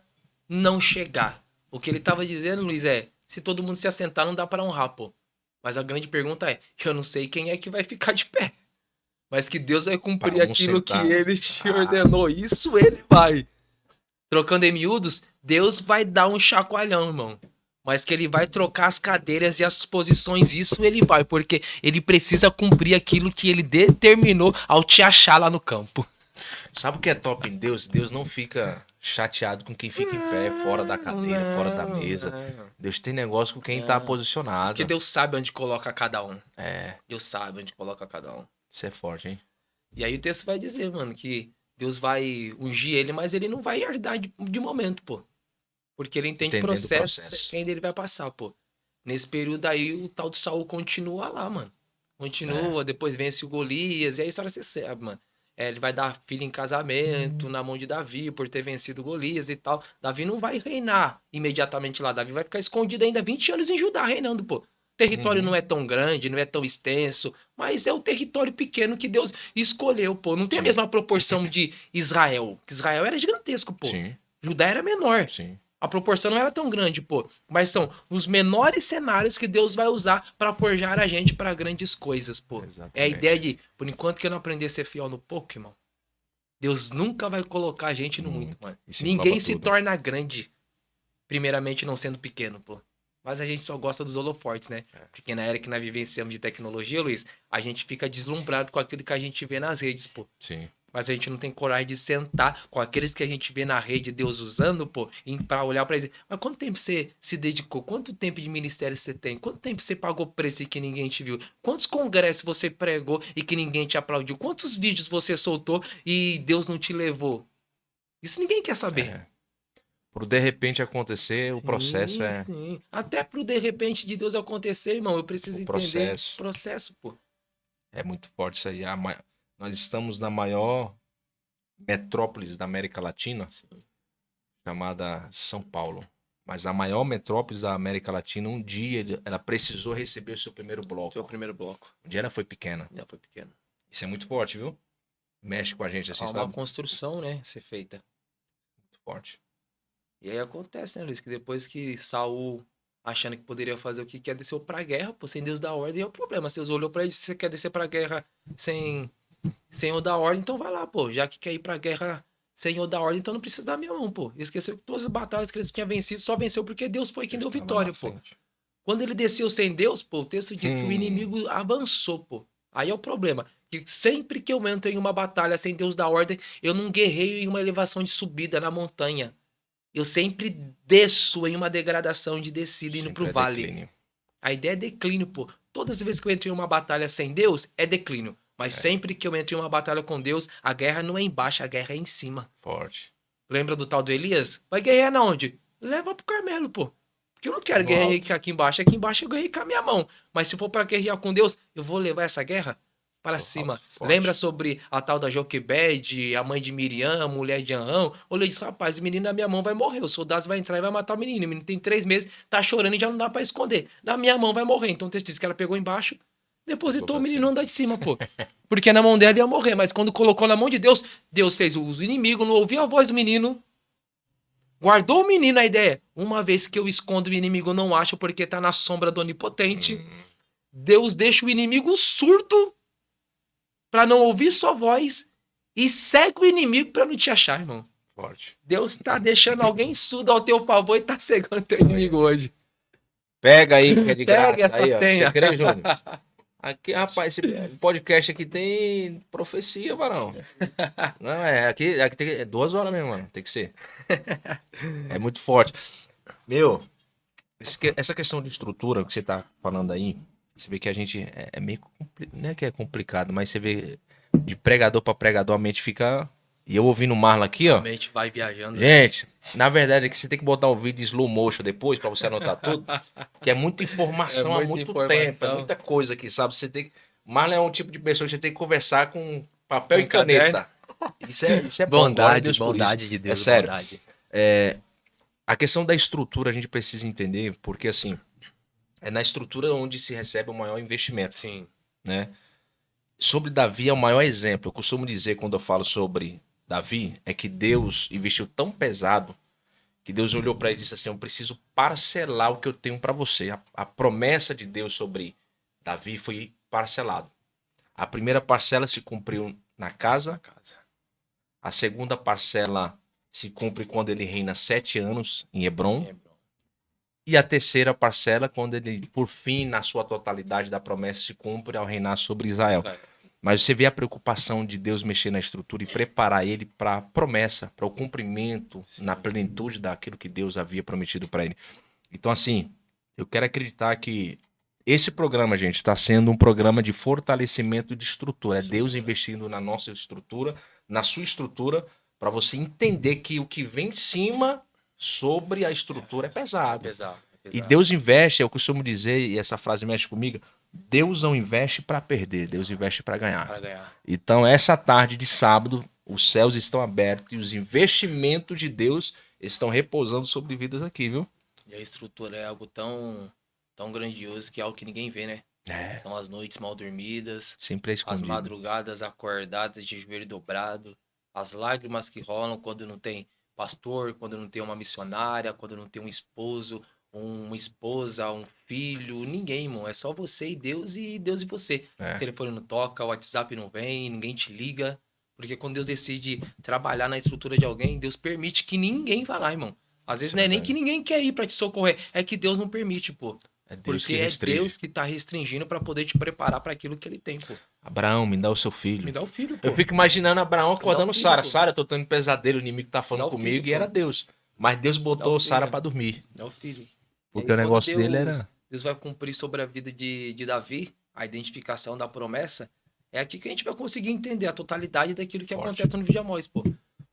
não chegar. O que ele tava dizendo, Luiz, é, se todo mundo se assentar, não dá para honrar, pô. Mas a grande pergunta é, eu não sei quem é que vai ficar de pé. Mas que Deus vai cumprir Pra um aquilo que sentar. ele te ordenou. Isso ele vai. Trocando em miúdos, Deus vai dar um chacoalhão, irmão. Mas que ele vai trocar as cadeiras e as posições, isso ele vai, porque ele precisa cumprir aquilo que ele determinou ao te achar lá no campo. Sabe o que é top em Deus? Deus não fica chateado com quem fica em pé, fora da cadeira, fora da mesa. Deus tem negócio com quem tá posicionado. Porque Deus sabe onde coloca cada um. É, Deus sabe onde coloca cada um. isso é forte, hein? E aí o texto vai dizer, mano, que Deus vai ungir ele, mas ele não vai herdar de momento, pô. Porque ele entende o Entendendo o processo, processo. quem ele vai passar, pô. Nesse período aí, o tal de Saul continua lá, mano. Continua, depois vence o Golias, e aí a história você sabe, mano. É, ele vai dar filho em casamento na mão de Davi por ter vencido Golias e tal. Davi não vai reinar imediatamente lá. Davi vai ficar escondido ainda 20 anos em Judá reinando, pô. território não é tão grande, não é tão extenso, mas é o território pequeno que Deus escolheu, pô. Não tem a Sim. mesma proporção de Israel, que Israel era gigantesco, pô. Sim, Judá era menor. sim. A proporção não era tão grande, pô. Mas são os menores cenários que Deus vai usar pra forjar a gente pra grandes coisas, pô. É a ideia Exatamente. de, por enquanto que eu não aprender a ser fiel no pouco, irmão, Deus nunca vai colocar a gente no muito, mano. Isso Ninguém engloba se tudo. torna grande, primeiramente não sendo pequeno, pô. Mas a gente só gosta dos holofortes, né? Porque na era que nós vivenciamos de tecnologia, Luiz, a gente fica deslumbrado com aquilo que a gente vê nas redes, pô. Sim. Mas a gente não tem coragem de sentar com aqueles que a gente vê na rede, Deus usando, pô, pra olhar pra eles. Mas quanto tempo você se dedicou? Quanto tempo de ministério você tem? Quanto tempo você pagou preço e que ninguém te viu? Quantos congressos você pregou e que ninguém te aplaudiu? Quantos vídeos você soltou e Deus não te levou? Isso ninguém quer saber. É. Pro de repente acontecer, o processo Sim, sim. Até pro de repente de Deus acontecer, irmão, eu preciso o entender o processo processo, pô. é muito forte isso aí. Nós estamos na maior metrópolis da América Latina, chamada São Paulo. Mas a maior metrópole da América Latina, um dia ela precisou receber o seu primeiro bloco. Seu primeiro bloco. Um dia ela foi pequena. Já foi pequeno. Isso é muito forte, viu? Mexe com a gente assim, Há uma sabe? construção, né, ser feita. Muito forte. E aí acontece, né, Luiz, que depois que Saul, achando que poderia fazer o que quer, desceu pra guerra, pô, sem Deus dar ordem, é o problema. Se Deus olhou pra ele, se você quer descer pra guerra sem eu dar ordem, então vai lá, pô. Já que quer ir pra guerra sem eu dar ordem, então não precisa dar minha mão, pô. Esqueceu que todas as batalhas que eles tinham vencido, só venceu porque Deus foi quem deu Estava vitória, na pô. frente. Quando ele desceu sem Deus, pô, o texto diz que o inimigo avançou, pô. Aí é o problema. Que sempre que eu entro em uma batalha sem Deus dar ordem, eu não guerreio em uma elevação de subida na montanha. Eu sempre desço em uma degradação de descida indo pro Sempre é vale. declínio. A ideia é declínio, pô. Todas as vezes que eu entro em uma batalha sem Deus, é declínio. Mas sempre que eu entro em uma batalha com Deus, a guerra não é embaixo, a guerra é em cima. Forte. Lembra do tal do Elias? Vai guerrear na onde? Leva pro Carmelo, pô. Porque eu não quero No guerrear alto. aqui embaixo. Aqui embaixo eu guerrei com a minha mão. Mas se for pra guerrear com Deus, eu vou levar essa guerra para No cima. alto, forte. Lembra sobre a tal da Joquebede, a mãe de Miriam, a mulher de Arão? Olha disse, rapaz, o menino na minha mão vai morrer. Os soldados vão entrar e vai matar o menino. O menino tem 3 meses, tá chorando e já não dá pra esconder. Na minha mão vai morrer. Então o texto diz que ela pegou embaixo, depositou o menino andar de cima, pô. Porque na mão dela ia morrer. Mas quando colocou na mão de Deus, Deus fez o inimigo, não ouvia a voz do menino. Guardou o menino a ideia. Uma vez que eu escondo o inimigo, não acho porque tá na sombra do onipotente. Deus deixa o inimigo surdo pra não ouvir sua voz e segue o inimigo pra não te achar, irmão. Forte. Deus tá deixando alguém surdo ao teu favor e tá cegando teu inimigo hoje. Pega aí, que é de Pega graça. essa Aí, ó. senha. Você crê, Júnior? Aqui, rapaz, esse podcast aqui tem profecia, varão. Não, aqui tem 2 horas mesmo, mano. Tem que ser. É muito forte. Meu, essa questão de estrutura que você tá falando aí, você vê que a gente é meio. Não é que é complicado, mas você vê de pregador pra pregador a mente fica. E eu ouvindo o Marlon aqui, ó. A mente vai viajando. Gente, na verdade é que você tem que botar o vídeo em slow motion depois pra você anotar tudo. Que é muita informação É há muita muito informação. tempo, é muita coisa aqui, sabe? Você tem. Marlon é um tipo de pessoa que você tem que conversar com papel Com e caneta. Isso é bom, glória a Bondade, Deus por bondade isso. de Deus, É sério. bondade. A questão da estrutura a gente precisa entender, porque assim, é na estrutura onde se recebe o maior investimento, Sim. né? Sobre Davi é o maior exemplo. Eu costumo dizer quando eu falo sobre Davi, é que Deus investiu tão pesado que Deus olhou para ele e disse assim: eu preciso parcelar o que eu tenho para você. A promessa de Deus sobre Davi foi parcelado. A primeira parcela se cumpriu na casa, a segunda parcela se cumpre quando ele reina 7 anos em Hebron, e a terceira parcela quando ele, por fim, na sua totalidade da promessa, se cumpre ao reinar sobre Israel. Mas você vê a preocupação de Deus mexer na estrutura e preparar ele para a promessa, para o cumprimento, na plenitude daquilo que Deus havia prometido para ele. Então, assim, eu quero acreditar que esse programa, gente, está sendo um programa de fortalecimento de estrutura. É Deus investindo na nossa estrutura, na sua estrutura, para você entender que o que vem em cima sobre a estrutura é pesado. Pesado. E Deus investe, eu costumo dizer, e essa frase mexe comigo, Deus não investe para perder, Deus investe para ganhar. Para ganhar. Então, essa tarde de sábado, os céus estão abertos e os investimentos de Deus estão repousando sobre vidas aqui, viu? E a estrutura é algo tão tão grandioso que é algo que ninguém vê, né? É, São as noites mal dormidas, sempre é as escondido. madrugadas acordadas de joelho dobrado, as lágrimas que rolam quando não tem pastor, quando não tem uma missionária, quando não tem um esposo, uma esposa, um filho, ninguém, irmão. É só você e Deus e você. O É, telefone não toca, o WhatsApp não vem, ninguém te liga. Porque quando Deus decide trabalhar na estrutura de alguém, Deus permite que ninguém vá lá, irmão. Às vezes isso é não é nem que verdade. ninguém quer ir pra te socorrer, é que Deus não permite, pô. É Deus Porque que é restringe. Deus que tá restringindo pra poder te preparar pra aquilo que ele tem, pô. Abraão, me dá o seu Me filho. dá o filho, Eu pô. fico imaginando Abraão Me dá o acordando filho, Sara. pô. Sara, eu tô tendo pesadelo, o inimigo tá Me dá falando o filho, comigo e era pô. Deus. Mas Deus Me dá o botou Sara filho. pra dormir. Me dá o filho. E Porque aí, o quando negócio dele era. Deus vai cumprir sobre a vida de Davi, a identificação da promessa, é aqui que a gente vai conseguir entender a totalidade daquilo que Forte. acontece no vídeo Amós, pô.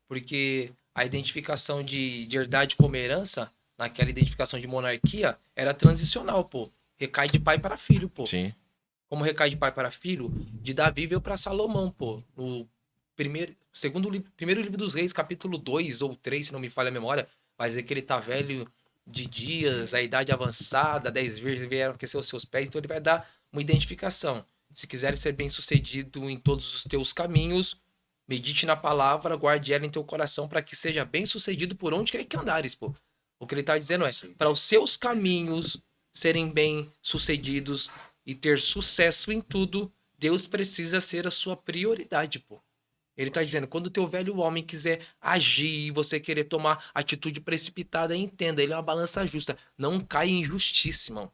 Porque a identificação de herdade como herança, naquela identificação de monarquia, era transicional, pô. Recai de pai para filho, pô. Sim. Como recai de pai para filho, de Davi veio para Salomão, pô. No primeiro livro dos Reis, capítulo 2 ou 3, se não me falha a memória, vai dizer que ele tá velho de dias, a idade avançada, 10 virgens vieram aquecer os seus pés, então ele vai dar uma identificação. Se quiseres ser bem-sucedido em todos os teus caminhos, medite na palavra, guarde ela em teu coração para que seja bem-sucedido por onde quer que andares, pô. O que ele tá dizendo é, para os seus caminhos serem bem-sucedidos e ter sucesso em tudo, Deus precisa ser a sua prioridade, pô. Ele tá dizendo, quando o teu velho homem quiser agir e você querer tomar atitude precipitada, entenda, ele é uma balança justa. Não caia em justiça, irmão.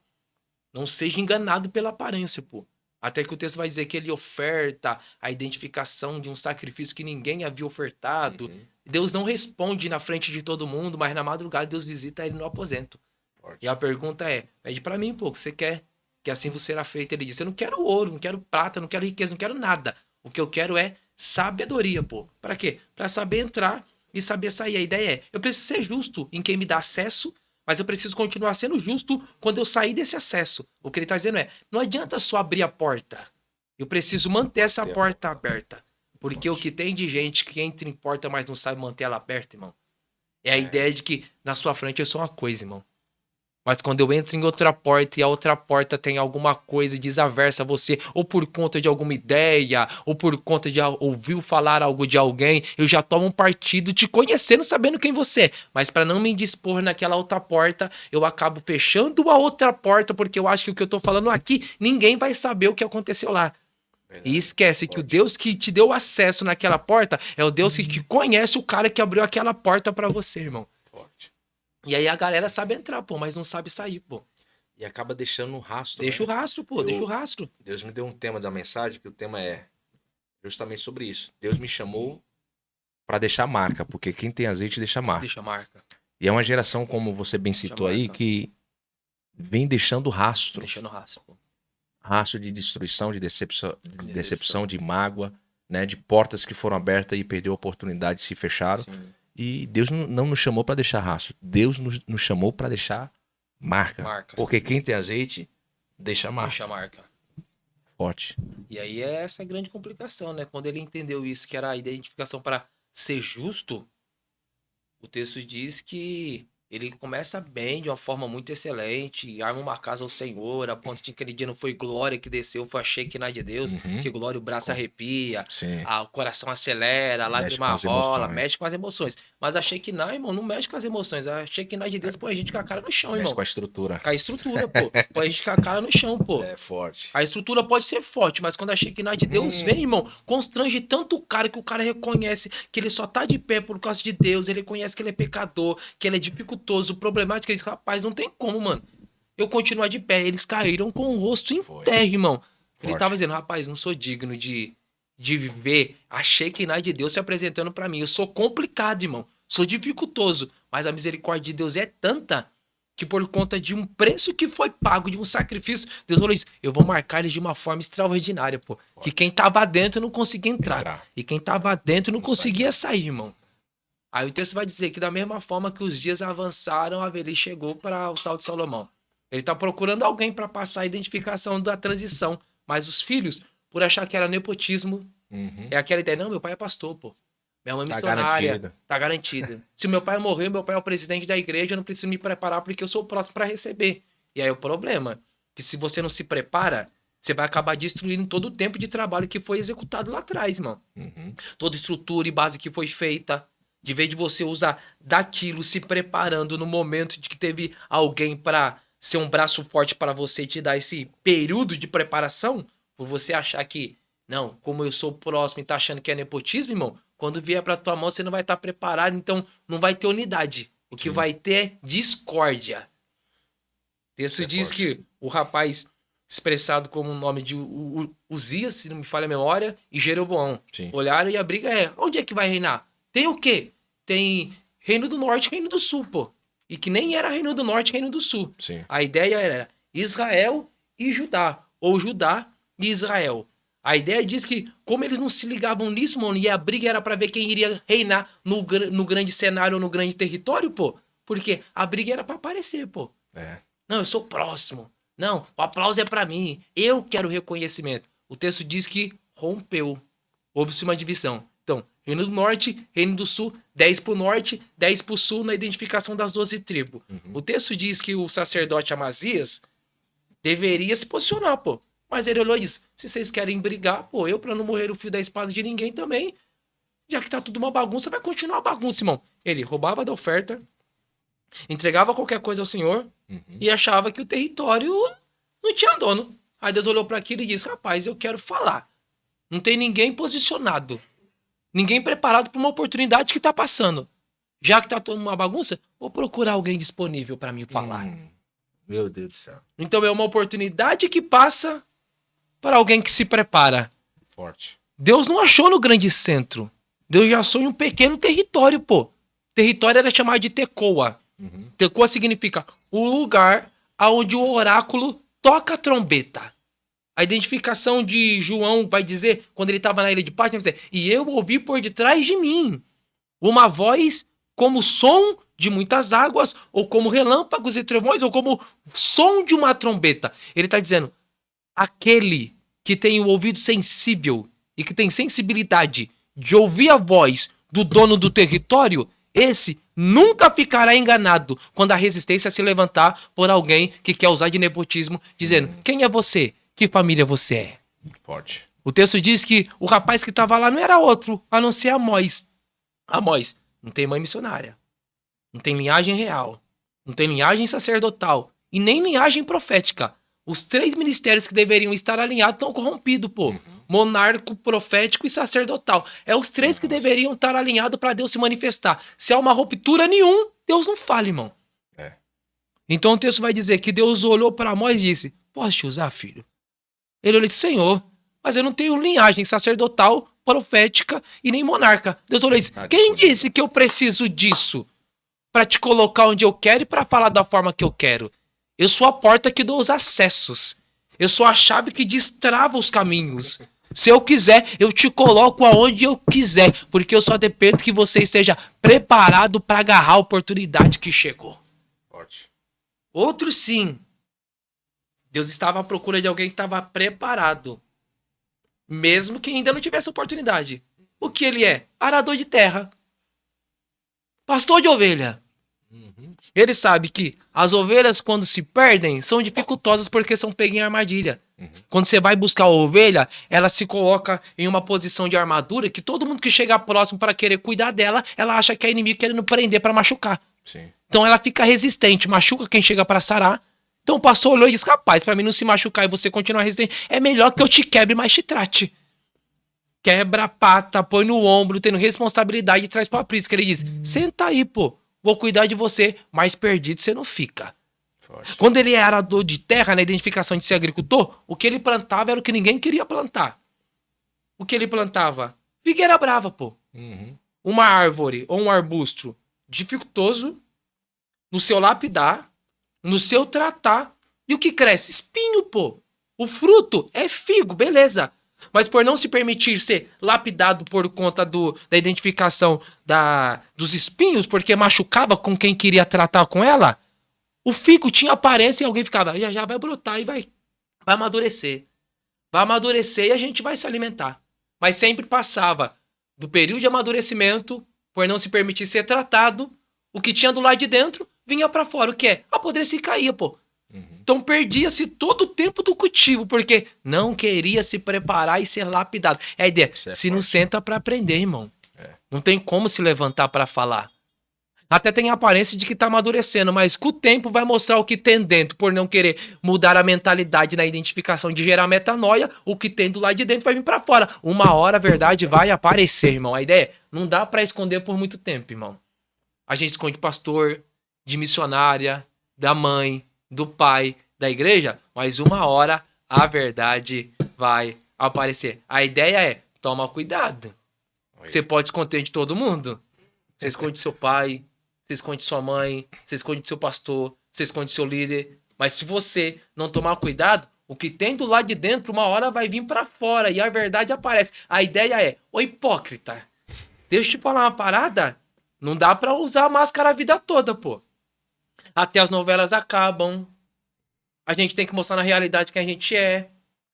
Não seja enganado pela aparência, pô. Até que o texto vai dizer que ele oferta a identificação de um sacrifício que ninguém havia ofertado. Deus não responde na frente de todo mundo, mas na madrugada Deus visita ele no aposento. Forte. E a pergunta é, pede pra mim, pô, o que você quer? Que assim você será feito. Ele disse, eu não quero ouro, não quero prata, não quero riqueza, não quero nada. O que eu quero é sabedoria, pô. Pra quê? Pra saber entrar e saber sair. A ideia é, eu preciso ser justo em quem me dá acesso, mas eu preciso continuar sendo justo quando eu sair desse acesso. O que ele tá dizendo é, não adianta só abrir a porta. Eu preciso manter essa porta aberta. Porque o que tem de gente que entra em porta, mas não sabe manter ela aberta, irmão, é a ideia de que na sua frente eu sou uma coisa, irmão. Mas quando eu entro em outra porta e a outra porta tem alguma coisa desaversa a você, ou por conta de alguma ideia, ou por conta de ouvir falar algo de alguém, eu já tomo um partido te conhecendo, sabendo quem você é. Mas para não me indispor naquela outra porta, eu acabo fechando a outra porta, porque eu acho que o que eu tô falando aqui, ninguém vai saber o que aconteceu lá. E esquece que o Deus que te deu acesso naquela porta é o Deus que conhece o cara que abriu aquela porta para você, irmão. Forte. E aí a galera sabe entrar, pô, mas não sabe sair, pô. E acaba deixando um rastro. Deixa o né? rastro, pô, deixa o rastro. Deus me deu um tema da mensagem, que o tema é justamente sobre isso. Deus me chamou pra deixar marca, porque quem tem azeite deixa marca. Deixa a marca. E é uma geração, como você bem citou aí, marca. que vem deixando rastros. Deixando o rastro, pô. Rastro de destruição, de decepção, de mágoa, né? De portas que foram abertas e perdeu a oportunidade, se fecharam. Sim. E Deus não nos chamou para deixar rastro. Deus nos chamou para deixar marca. Marca. Porque quem tem azeite, deixa marca. Deixa a marca. Forte. E aí é essa grande complicação, né? Quando ele entendeu isso, que era a identificação para ser justo, o texto diz que ele começa bem, de uma forma muito excelente, arma uma casa ao Senhor, a ponto de que aquele dia não foi glória que desceu, foi a Shekinah de Deus, Uhum. que glória o braço arrepia, Sim. o coração acelera, a lágrima com as rola, emoções. mexe com as emoções. Mas a Shekinah, irmão, não mexe com as emoções. A Shekinah de Deus põe a gente com a cara no chão, Mexe irmão. com a estrutura. Com a estrutura, pô. Põe a gente com a cara no chão, pô. É forte. A estrutura pode ser forte, mas quando a Shekinah de Deus vem, irmão, constrange tanto o cara que o cara reconhece que ele só tá de pé por causa de Deus, ele conhece que ele é pecador, que ele é dificultoso, problemático, ele diz, rapaz, não tem como, mano. Eu continuar de pé. Eles caíram com o rosto em terra, irmão. Ele tava dizendo, rapaz, não sou digno de viver a Shekinah de Deus se apresentando pra mim. Eu sou complicado, irmão. Sou dificultoso. Mas a misericórdia de Deus é tanta que por conta de um preço que foi pago, de um sacrifício, Deus falou isso, eu vou marcar eles de uma forma extraordinária, pô. Que quem tava dentro não conseguia entrar. E quem tava dentro não conseguia sair, irmão. Aí o texto vai dizer que da mesma forma que os dias avançaram, a velhice chegou para o tal de Salomão. Ele tá procurando alguém para passar a identificação da transição. Mas os filhos, por achar que era nepotismo, é aquela ideia, não, meu pai é pastor, pô. Minha mãe é missionária, tá garantida. Se meu pai morrer, meu pai é o presidente da igreja, eu não preciso me preparar porque eu sou o próximo para receber. E aí é o problema, que se você não se prepara, você vai acabar destruindo todo o tempo de trabalho que foi executado lá atrás, mano. Toda estrutura e base que foi feita. De vez de você usar daquilo, se preparando no momento de que teve alguém pra ser um braço forte para você te dar esse período de preparação, por você achar que, não, como eu sou próximo e tá achando que é nepotismo, irmão, quando vier pra tua mão você não vai estar preparado, então não vai ter unidade. O que vai ter é discórdia. O texto diz que o rapaz expressado como o nome de Uzias, se não me falha a memória, e Jeroboão. Sim. Olharam e a briga é, onde é que vai reinar? Tem o quê? Tem Reino do Norte e Reino do Sul, pô. E que nem era Reino do Norte e Reino do Sul. Sim. A ideia era Israel e Judá, ou Judá e Israel. A ideia diz que, como eles não se ligavam nisso, mano, e a briga era pra ver quem iria reinar no grande cenário ou no grande território, pô. Porque a briga era pra aparecer, pô. Não, eu sou próximo. Não, o aplauso é pra mim. Eu quero reconhecimento. O texto diz que rompeu. Houve-se uma divisão. Então, Reino do Norte, Reino do Sul, 10 pro norte, 10 pro sul na identificação das 12 tribos. O texto diz que o sacerdote Amazias deveria se posicionar, pô. Mas ele olhou e disse, se vocês querem brigar, pô, eu pra não morrer o fio da espada de ninguém também, já que tá tudo uma bagunça, vai continuar a bagunça, irmão. Ele roubava da oferta, entregava qualquer coisa ao Senhor e achava que o território não tinha dono. Aí Deus olhou para aquilo e disse, rapaz, eu quero falar. Não tem ninguém posicionado. Ninguém preparado para uma oportunidade que tá passando. Já que tá toda uma bagunça, vou procurar alguém disponível para mim falar. Meu Deus do céu. Então é uma oportunidade que passa para alguém que se prepara. Forte. Deus não achou no grande centro. Deus já achou em um pequeno território, pô. Território era chamado de Tecoa. Tecoa significa o lugar onde o oráculo toca a trombeta. A identificação de João vai dizer, quando ele estava na ilha de Patmos, vai dizer, e eu ouvi por detrás de mim uma voz como som de muitas águas, ou como relâmpagos e trovões, ou como som de uma trombeta. Ele está dizendo, aquele que tem o ouvido sensível e que tem sensibilidade de ouvir a voz do dono do território, esse nunca ficará enganado quando a resistência se levantar por alguém que quer usar de nepotismo, dizendo, quem é você? Que família você é? Forte. O texto diz que o rapaz que estava lá não era outro, a não ser Amós. Amós não tem mãe missionária, não tem linhagem real, não tem linhagem sacerdotal e nem linhagem profética. Os 3 ministérios que deveriam estar alinhados estão corrompidos, pô. Monarco, profético e sacerdotal. É os 3 que deveriam estar alinhados para Deus se manifestar. Se há uma ruptura nenhum, Deus não fala, irmão. Então o texto vai dizer que Deus olhou para Amós e disse, posso te usar, filho? Ele olhou e disse, Senhor, mas eu não tenho linhagem sacerdotal, profética e nem monarca. Deus olhou e disse, quem disse que eu preciso disso para te colocar onde eu quero e para falar da forma que eu quero? Eu sou a porta que dou os acessos. Eu sou a chave que destrava os caminhos. Se eu quiser, eu te coloco aonde eu quiser, porque eu só dependo que você esteja preparado para agarrar a oportunidade que chegou. Forte. Outro sim. Deus estava à procura de alguém que estava preparado. Mesmo que ainda não tivesse oportunidade. O que ele é? Arador de terra. Pastor de ovelha. Ele sabe que as ovelhas, quando se perdem, são dificultosas porque são pegas em armadilha. Quando você vai buscar a ovelha, ela se coloca em uma posição de armadura que todo mundo que chega próximo para querer cuidar dela, ela acha que é inimigo querendo prender para machucar. Sim. Então ela fica resistente, machuca quem chega para sarar. Então o pastor olhou e disse, rapaz, pra mim não se machucar e você continuar resistente, é melhor que eu te quebre, mas te trate. Quebra a pata, põe no ombro, tendo responsabilidade e traz pra prisca. Ele diz, senta aí, pô, vou cuidar de você, mas perdido você não fica. Forte. Quando ele era arador de terra, na identificação de ser agricultor, o que ele plantava era o que ninguém queria plantar. O que ele plantava? Figueira brava, pô. Uma árvore ou um arbusto dificultoso no seu lapidar, no seu tratar. E o que cresce? Espinho, pô. O fruto é figo, beleza. Mas por não se permitir ser lapidado por conta da identificação dos espinhos, porque machucava com quem queria tratar com ela, o figo tinha aparência e alguém ficava, já vai brotar e vai amadurecer. Vai amadurecer e a gente vai se alimentar. Mas sempre passava do período de amadurecimento, por não se permitir ser tratado, o que tinha do lado de dentro vinha pra fora. O que é? Apodrecia e caía, pô. Então perdia-se todo o tempo do cultivo, porque não queria se preparar e ser lapidado. É a ideia, Isso é se não forte. senta pra aprender, irmão. Não tem como se levantar pra falar. Até tem a aparência de que tá amadurecendo, mas com o tempo vai mostrar o que tem dentro, por não querer mudar a mentalidade na identificação de gerar metanoia, o que tem do lado de dentro vai vir pra fora. Uma hora a verdade vai aparecer, irmão. A ideia é, não dá pra esconder por muito tempo, irmão. A gente esconde pastor, de missionária, da mãe, do pai, da igreja, mas uma hora a verdade vai aparecer. A ideia é, toma cuidado. Você pode esconder de todo mundo. Você esconde seu pai, você esconde sua mãe, você esconde seu pastor, você esconde seu líder. Mas se você não tomar cuidado, o que tem do lado de dentro, uma hora vai vir pra fora e a verdade aparece. A ideia é, ô hipócrita, deixa eu te falar uma parada. Não dá pra usar a máscara a vida toda, pô. Até as novelas acabam. A gente tem que mostrar na realidade quem a gente é.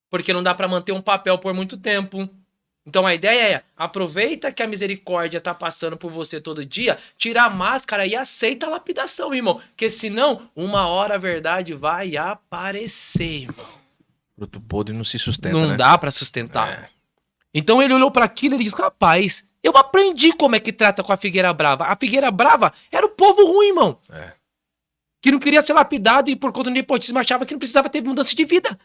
Porque não dá pra manter um papel por muito tempo. Então a ideia é, aproveita que a misericórdia tá passando por você todo dia, tira a máscara e aceita a lapidação, irmão. Porque senão, uma hora a verdade vai aparecer, irmão. Fruto podre não se sustenta, Não né? dá pra sustentar. É. Então ele olhou pra aquilo e disse, rapaz, eu aprendi como é que trata com a figueira brava. A figueira brava era o povo ruim, irmão. É. Que não queria ser lapidado e por conta do nepotismo achava que não precisava ter mudança de vida.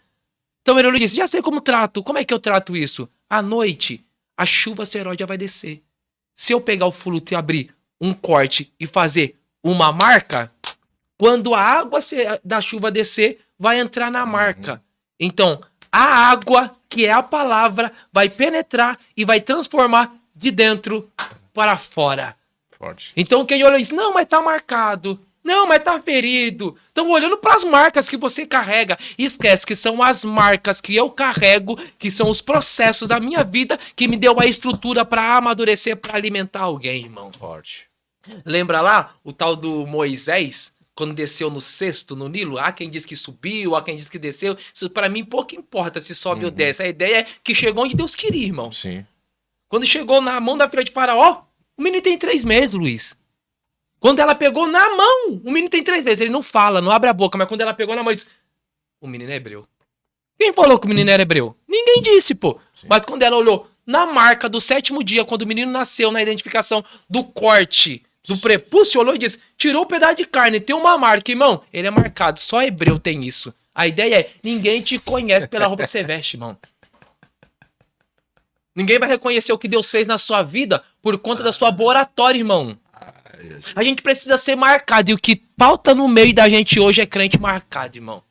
Então ele olhou e disse, já sei como trato. Como é que eu trato isso? À noite, a chuva seródia vai descer. Se eu pegar o fruto e abrir um corte e fazer uma marca, quando a água da chuva descer, vai entrar na marca. Então, a água, que é a palavra, vai penetrar e vai transformar de dentro para fora. Forte. Então quem olha isso, não, mas tá marcado. Não, mas tá ferido. Estão olhando para as marcas que você carrega. E esquece que são as marcas que eu carrego, que são os processos da minha vida que me deu a estrutura para amadurecer, para alimentar alguém, irmão. Forte. Lembra lá o tal do Moisés, quando desceu no cesto, no Nilo? Há quem diz que subiu, há quem diz que desceu. Isso para mim pouco importa se sobe ou desce. A ideia é que chegou onde Deus queria, irmão. Sim. Quando chegou na mão da filha de Faraó, o menino tem 3 meses, Luiz. Quando ela pegou na mão, o menino tem 3 meses. Ele não fala, não abre a boca, mas quando ela pegou na mão, ele disse, o menino é hebreu. Quem falou que o menino era hebreu? Ninguém disse, pô. Sim. Mas quando ela olhou na marca do 7º dia, quando o menino nasceu, na identificação do corte do prepúcio, olhou e disse, tirou um pedaço de carne, tem uma marca, irmão. Ele é marcado, só hebreu tem isso. A ideia é, ninguém te conhece pela roupa que você veste, irmão. Ninguém vai reconhecer o que Deus fez na sua vida por conta da sua boa oratória, irmão. A gente precisa ser marcado. E o que falta no meio da gente hoje é crente marcado, irmão.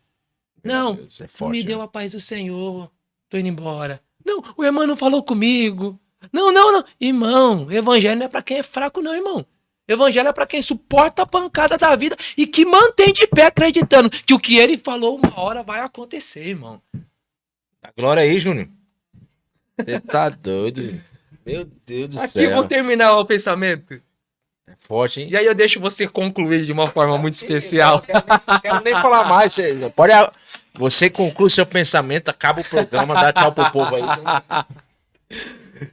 Não, Deus, é não forte, me deu né? a paz do Senhor. Tô indo embora. Não, o irmão não falou comigo. Não. Irmão, evangelho não é pra quem é fraco, não, irmão. Evangelho é pra quem suporta a pancada da vida e que mantém de pé acreditando que o que ele falou uma hora vai acontecer, irmão. Dá glória aí, Júnior. Você tá doido. Meu Deus do Aqui céu. eu vou terminar o pensamento. É forte, hein? E aí eu deixo você concluir de uma forma muito especial. Não quero nem falar mais. Você conclui seu pensamento, acaba o programa, dá tchau pro povo aí.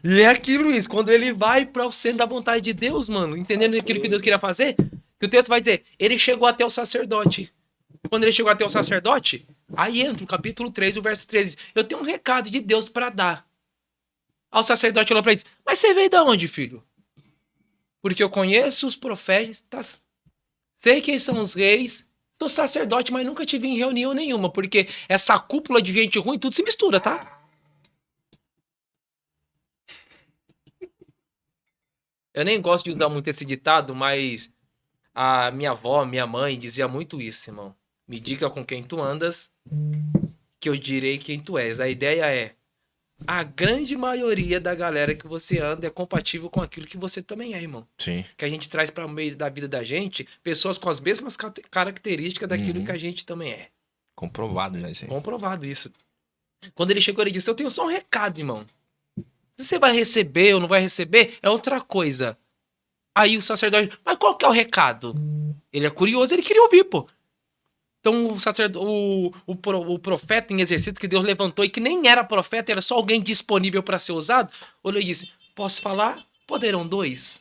E é aqui, Luiz, quando ele vai para o centro da vontade de Deus, mano, entendendo aquilo que Deus queria fazer, que o texto vai dizer, ele chegou até o sacerdote. Quando ele chegou até o sacerdote, aí entra o capítulo 3, o verso 13. Eu tenho um recado de Deus para dar. Aí o sacerdote olhou para ele e disse, mas você veio de onde, filho? Porque eu conheço os profetas, sei quem são os reis, sou sacerdote, mas nunca tive em reunião nenhuma, porque essa cúpula de gente ruim, tudo se mistura, tá? Eu nem gosto de usar muito esse ditado, mas a minha avó, minha mãe dizia muito isso, irmão. Me diga com quem tu andas, que eu direi quem tu és. A ideia é, a grande maioria da galera que você anda é compatível com aquilo que você também é, irmão. Sim. Que a gente traz para o meio da vida da gente pessoas com as mesmas características daquilo que a gente também é. Comprovado já isso aí. Comprovado isso. Quando ele chegou, ele disse, eu tenho só um recado, irmão. Se você vai receber ou não vai receber, é outra coisa. Aí o sacerdote, mas qual que é o recado? Ele é curioso, ele queria ouvir, pô. Então o sacerdote, o profeta em exercício que Deus levantou e que nem era profeta, era só alguém disponível para ser usado, olhou e disse, posso falar? Poderão 2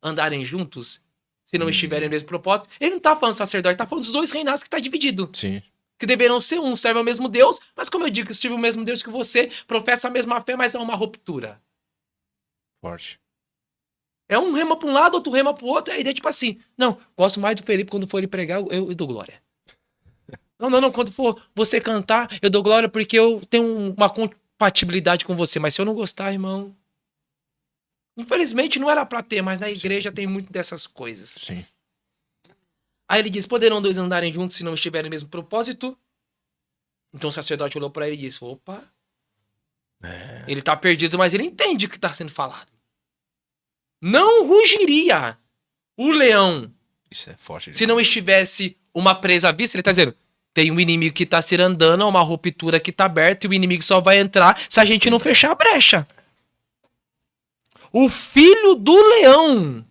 andarem juntos se não estiverem no mesmo propósito? Ele não tá falando sacerdote, tá falando dos 2 reinados que tá dividido. Sim. que deveriam ser um, servem ao mesmo Deus, mas como eu digo, se tiver o mesmo Deus que você, professa a mesma fé, mas é uma ruptura. Forte. É um rema pra um lado, outro rema pro outro, e a ideia é tipo assim, não, gosto mais do Felipe quando for ele pregar, eu dou glória. Não, quando for você cantar, eu dou glória porque eu tenho uma compatibilidade com você, mas se eu não gostar, irmão... Infelizmente não era pra ter, mas na igreja tem muito dessas coisas. Sim. Aí ele diz, poderão dois andarem juntos se não estiverem no mesmo propósito? Então o sacerdote olhou pra ele e disse, opa, ele tá perdido, mas ele entende o que tá sendo falado. Não rugiria o leão Isso é forte. se não estivesse uma presa à vista. Ele tá dizendo, tem um inimigo que tá se andando, uma ruptura que tá aberta e o inimigo só vai entrar se a gente não fechar a brecha. O filho do leão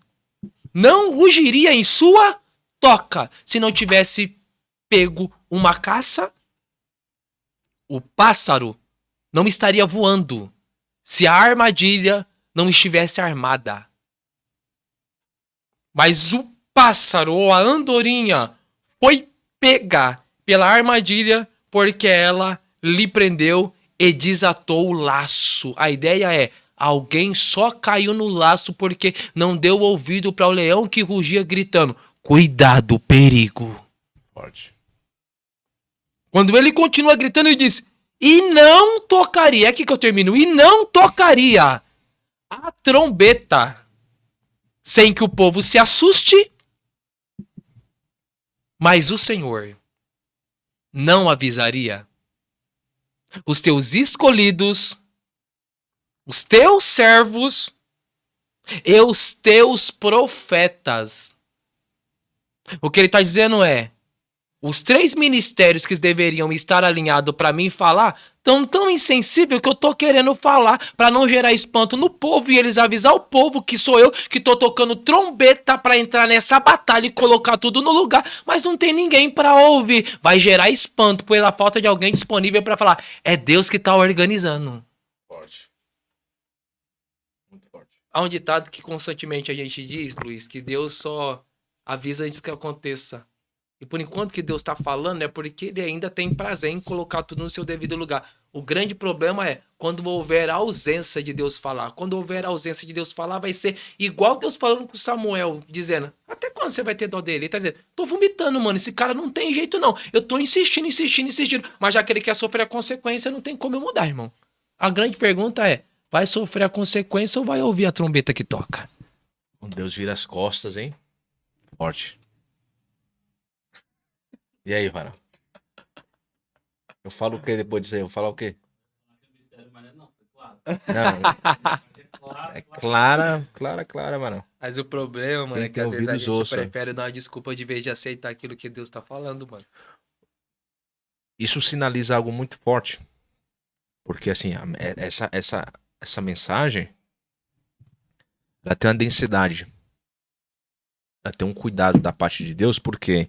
não rugiria em sua toca se não tivesse pego uma caça. O pássaro não estaria voando se a armadilha não estivesse armada. Mas o pássaro ou a andorinha foi pega pela armadilha porque ela lhe prendeu e desatou o laço. A ideia é, alguém só caiu no laço porque não deu ouvido para o leão que rugia gritando, cuidado, perigo. Forte. Quando ele continua gritando, ele diz, e não tocaria, é aqui que eu termino, e não tocaria a trombeta sem que o povo se assuste, mas o Senhor não avisaria os teus escolhidos, os teus servos e os teus profetas. O que ele está dizendo é, os 3 ministérios que deveriam estar alinhados para mim falar estão tão insensível que eu tô querendo falar para não gerar espanto no povo e eles avisar o povo que sou eu que tô tocando trombeta para entrar nessa batalha e colocar tudo no lugar, mas não tem ninguém para ouvir. Vai gerar espanto pela falta de alguém disponível para falar. É Deus que tá organizando. Forte. Muito forte. Há um ditado que constantemente a gente diz, Luiz, que Deus só avisa antes que aconteça. E por enquanto que Deus está falando é porque ele ainda tem prazer em colocar tudo no seu devido lugar. O grande problema é quando houver a ausência de Deus falar. Quando houver a ausência de Deus falar, vai ser igual Deus falando com Samuel, dizendo, até quando você vai ter dó dele? Ele tá dizendo, tô vomitando, mano, esse cara não tem jeito não. Eu tô insistindo, mas já que ele quer sofrer a consequência, não tem como eu mudar, irmão. A grande pergunta é, vai sofrer a consequência ou vai ouvir a trombeta que toca? Quando Deus vira as costas, hein? Forte. E aí, mano? Eu falo o que depois disso aí? Eu falo o quê? Não, é clara, mano. Mas o problema, mano, Quem é que tem às vezes a ouvidos, gente ouça. prefere dar uma desculpa de vez de aceitar aquilo que Deus tá falando, mano. Isso sinaliza algo muito forte. Porque, assim, essa mensagem, ela tem uma densidade. Ela tem um cuidado da parte de Deus, porque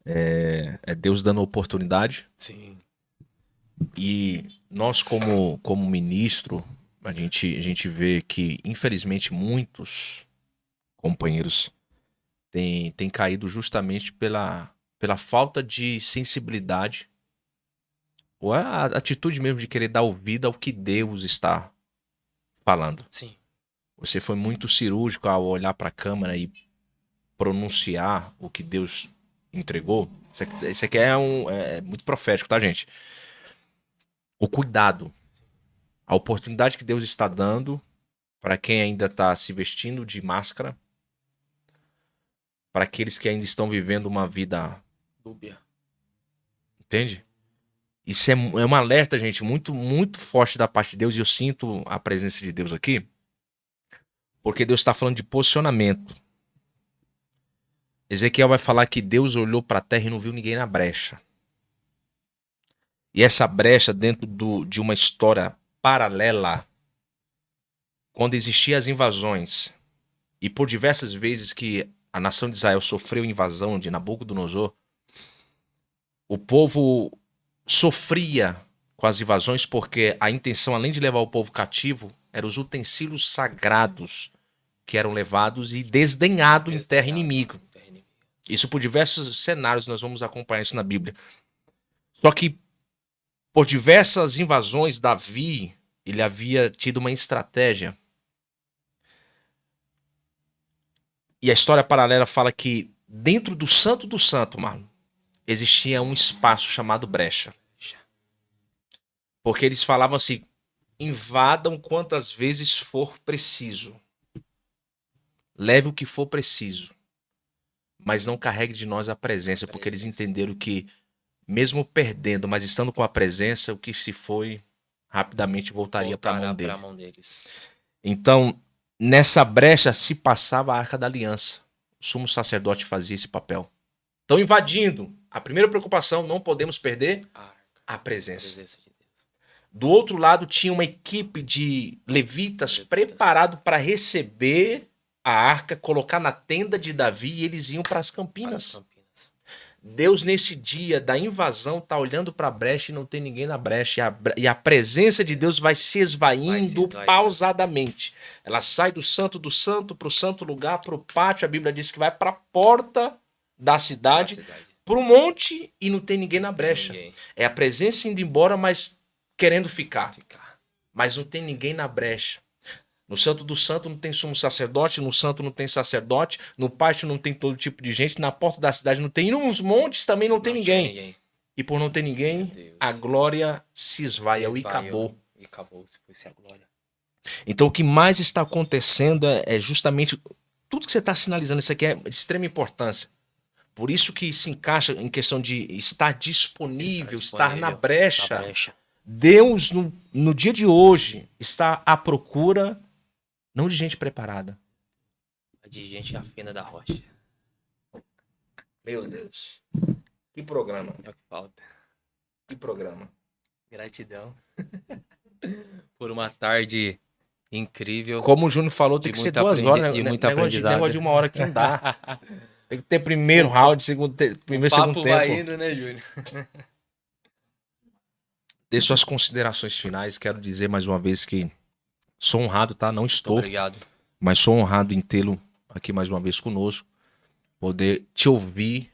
é Deus dando oportunidade. Sim. E nós, como ministro, a gente vê que, infelizmente, muitos companheiros têm caído justamente pela falta de sensibilidade ou a atitude mesmo de querer dar ouvido ao que Deus está falando. Sim. Você foi muito cirúrgico ao olhar para a câmera e pronunciar o que Deus entregou. Isso aqui é muito profético, tá, gente? O cuidado, a oportunidade que Deus está dando para quem ainda está se vestindo de máscara, para aqueles que ainda estão vivendo uma vida Dúbia. Entende? Isso é um alerta, gente, muito, muito forte da parte de Deus, e eu sinto a presença de Deus aqui, porque Deus está falando de posicionamento. Ezequiel vai falar que Deus olhou para a terra e não viu ninguém na brecha. E essa brecha dentro de uma história paralela, quando existiam as invasões, e por diversas vezes que a nação de Israel sofreu invasão de Nabucodonosor, o povo sofria com as invasões porque a intenção, além de levar o povo cativo, eram os utensílios sagrados que eram levados e desdenhados em terra inimiga. Isso por diversos cenários, nós vamos acompanhar isso na Bíblia. Só que por diversas invasões, Davi, ele havia tido uma estratégia. E a história paralela fala que dentro do santo, mano, existia um espaço chamado brecha. Porque eles falavam assim, invadam quantas vezes for preciso. Leve o que for preciso. Mas não carregue de nós a presença, porque eles entenderam que, mesmo perdendo, mas estando com a presença, o que se foi, rapidamente voltaria para a mão deles. Então, nessa brecha se passava a Arca da Aliança. O sumo sacerdote fazia esse papel. Estão invadindo. A primeira preocupação, não podemos perder a presença. Do outro lado, tinha uma equipe de levitas preparado para receber a arca, colocar na tenda de Davi e eles iam para as campinas. Deus, nesse dia da invasão, está olhando para a brecha e não tem ninguém na brecha. E a presença de Deus vai se esvaindo pausadamente. Ela sai do santo para o santo lugar, para o pátio. A Bíblia diz que vai para a porta da cidade, para o monte e não tem ninguém na brecha. É a presença indo embora, mas querendo ficar. Mas não tem ninguém na brecha. No santo do santo não tem sumo sacerdote, no santo não tem sacerdote, no pátio não tem todo tipo de gente, na porta da cidade não tem, e nos montes também não tem ninguém. E por não ter ninguém, a glória se esvaiu e acabou. E acabou, se fosse a glória. Então o que mais está acontecendo é justamente tudo que você está sinalizando, isso aqui é de extrema importância. Por isso que se encaixa em questão de estar disponível, estar na brecha. Deus, no dia de hoje, está à procura não de gente preparada. De gente afina da rocha. Meu Deus. Que programa. É o que falta. Que programa. Gratidão. Por uma tarde incrível. Como o Júnior falou, tem que ser 2 horas. E muito negócio de 1 hora que não dá. Tem que ter primeiro round, segundo tempo. Vai indo, né, Júnior? Dê suas considerações finais. Quero dizer mais uma vez que sou honrado, tá? Não estou. Obrigado. Mas sou honrado em tê-lo aqui mais uma vez conosco. Poder te ouvir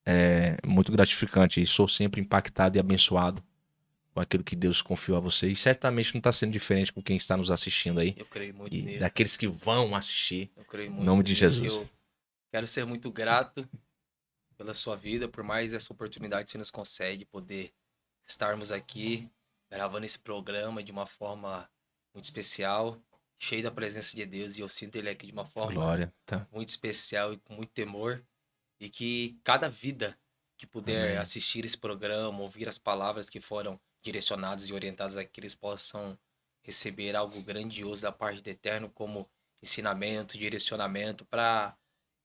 é muito gratificante. E sou sempre impactado e abençoado com aquilo que Deus confiou a você. E certamente não está sendo diferente com quem está nos assistindo aí. Eu creio muito e nisso. Daqueles que vão assistir. Eu creio muito em nome de nisso. Jesus. Eu quero ser muito grato pela sua vida, por mais essa oportunidade que você nos concede, poder estarmos aqui gravando esse programa de uma forma muito especial, cheio da presença de Deus, e eu sinto ele aqui de uma forma muito especial e com muito temor, e que cada vida que puder assistir esse programa, ouvir as palavras que foram direcionadas e orientadas a que eles possam receber algo grandioso da parte do Eterno, como ensinamento, direcionamento, para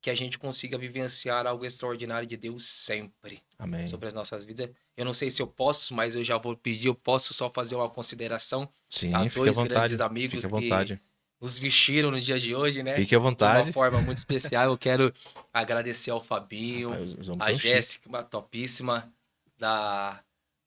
que a gente consiga vivenciar algo extraordinário de Deus sempre. Amém. Sobre as nossas vidas. Eu não sei se eu posso, mas eu já vou pedir, eu posso só fazer uma consideração. Sim, a fique dois à vontade, grandes amigos fique à vontade. que nos vestiram no dia de hoje, né? Fique à vontade. De uma forma muito especial. Eu quero agradecer ao Fabinho, a Jéssica, uma topíssima, da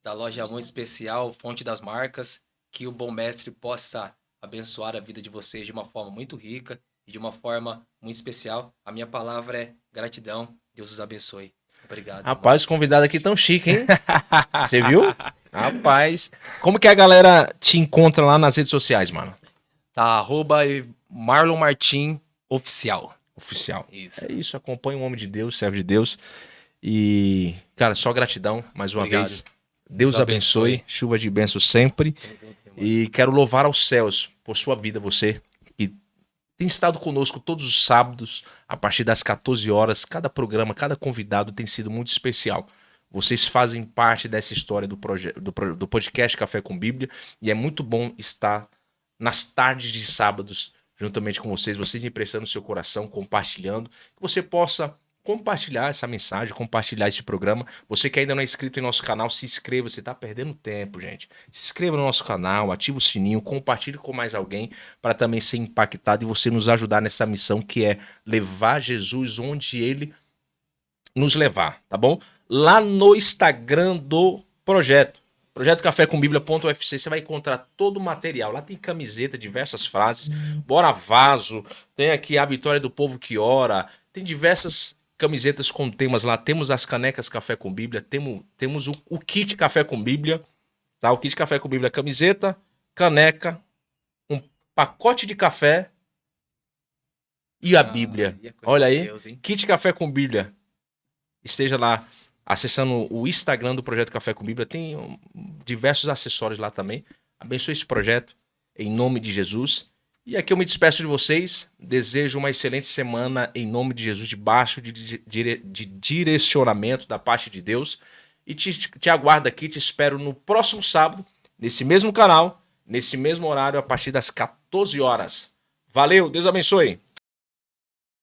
loja muito especial, Fonte das Marcas. Que o bom mestre possa abençoar a vida de vocês de uma forma muito rica e de uma forma muito especial. A minha palavra é gratidão. Deus os abençoe. Obrigado. Rapaz, convidado aqui tão chique, hein? Você viu? Rapaz. Como que a galera te encontra lá nas redes sociais, mano? Tá, @Marlon Martim Oficial. Oficial. Isso. É isso, acompanha um homem de Deus, servo de Deus. E, cara, só gratidão mais uma vez. Deus abençoe. Chuva de bênção sempre. E quero louvar aos céus por sua vida, você que tem estado conosco todos os sábados, a partir das 14 horas. Cada programa, cada convidado tem sido muito especial. Vocês fazem parte dessa história do podcast Café com Bíblia. E é muito bom estar nas tardes de sábados, juntamente com vocês emprestando seu coração, compartilhando. Que você possa compartilhar essa mensagem, compartilhar esse programa. Você que ainda não é inscrito em nosso canal, se inscreva. Você está perdendo tempo, gente. Se inscreva no nosso canal, ative o sininho, compartilhe com mais alguém para também ser impactado e você nos ajudar nessa missão que é levar Jesus onde Ele nos levar, tá bom? Lá no Instagram do projeto cafécombíblia.ufc, você vai encontrar todo o material. Lá tem camiseta, diversas frases, bora vaso, tem aqui a vitória do povo que ora, tem diversas camisetas com temas lá. Temos as canecas Café com Bíblia. Temos o kit Café com Bíblia. Tá? O kit Café com Bíblia, camiseta, caneca, um pacote de café e a Bíblia. E a coisa Olha de aí, Deus, hein? kit Café com Bíblia. Esteja lá acessando o Instagram do Projeto Café com Bíblia. Tem diversos acessórios lá também. Abençoe esse projeto em nome de Jesus. E aqui eu me despeço de vocês. Desejo uma excelente semana em nome de Jesus, debaixo de direcionamento da parte de Deus. E te aguardo aqui, te espero no próximo sábado, nesse mesmo canal, nesse mesmo horário, a partir das 14 horas. Valeu, Deus abençoe.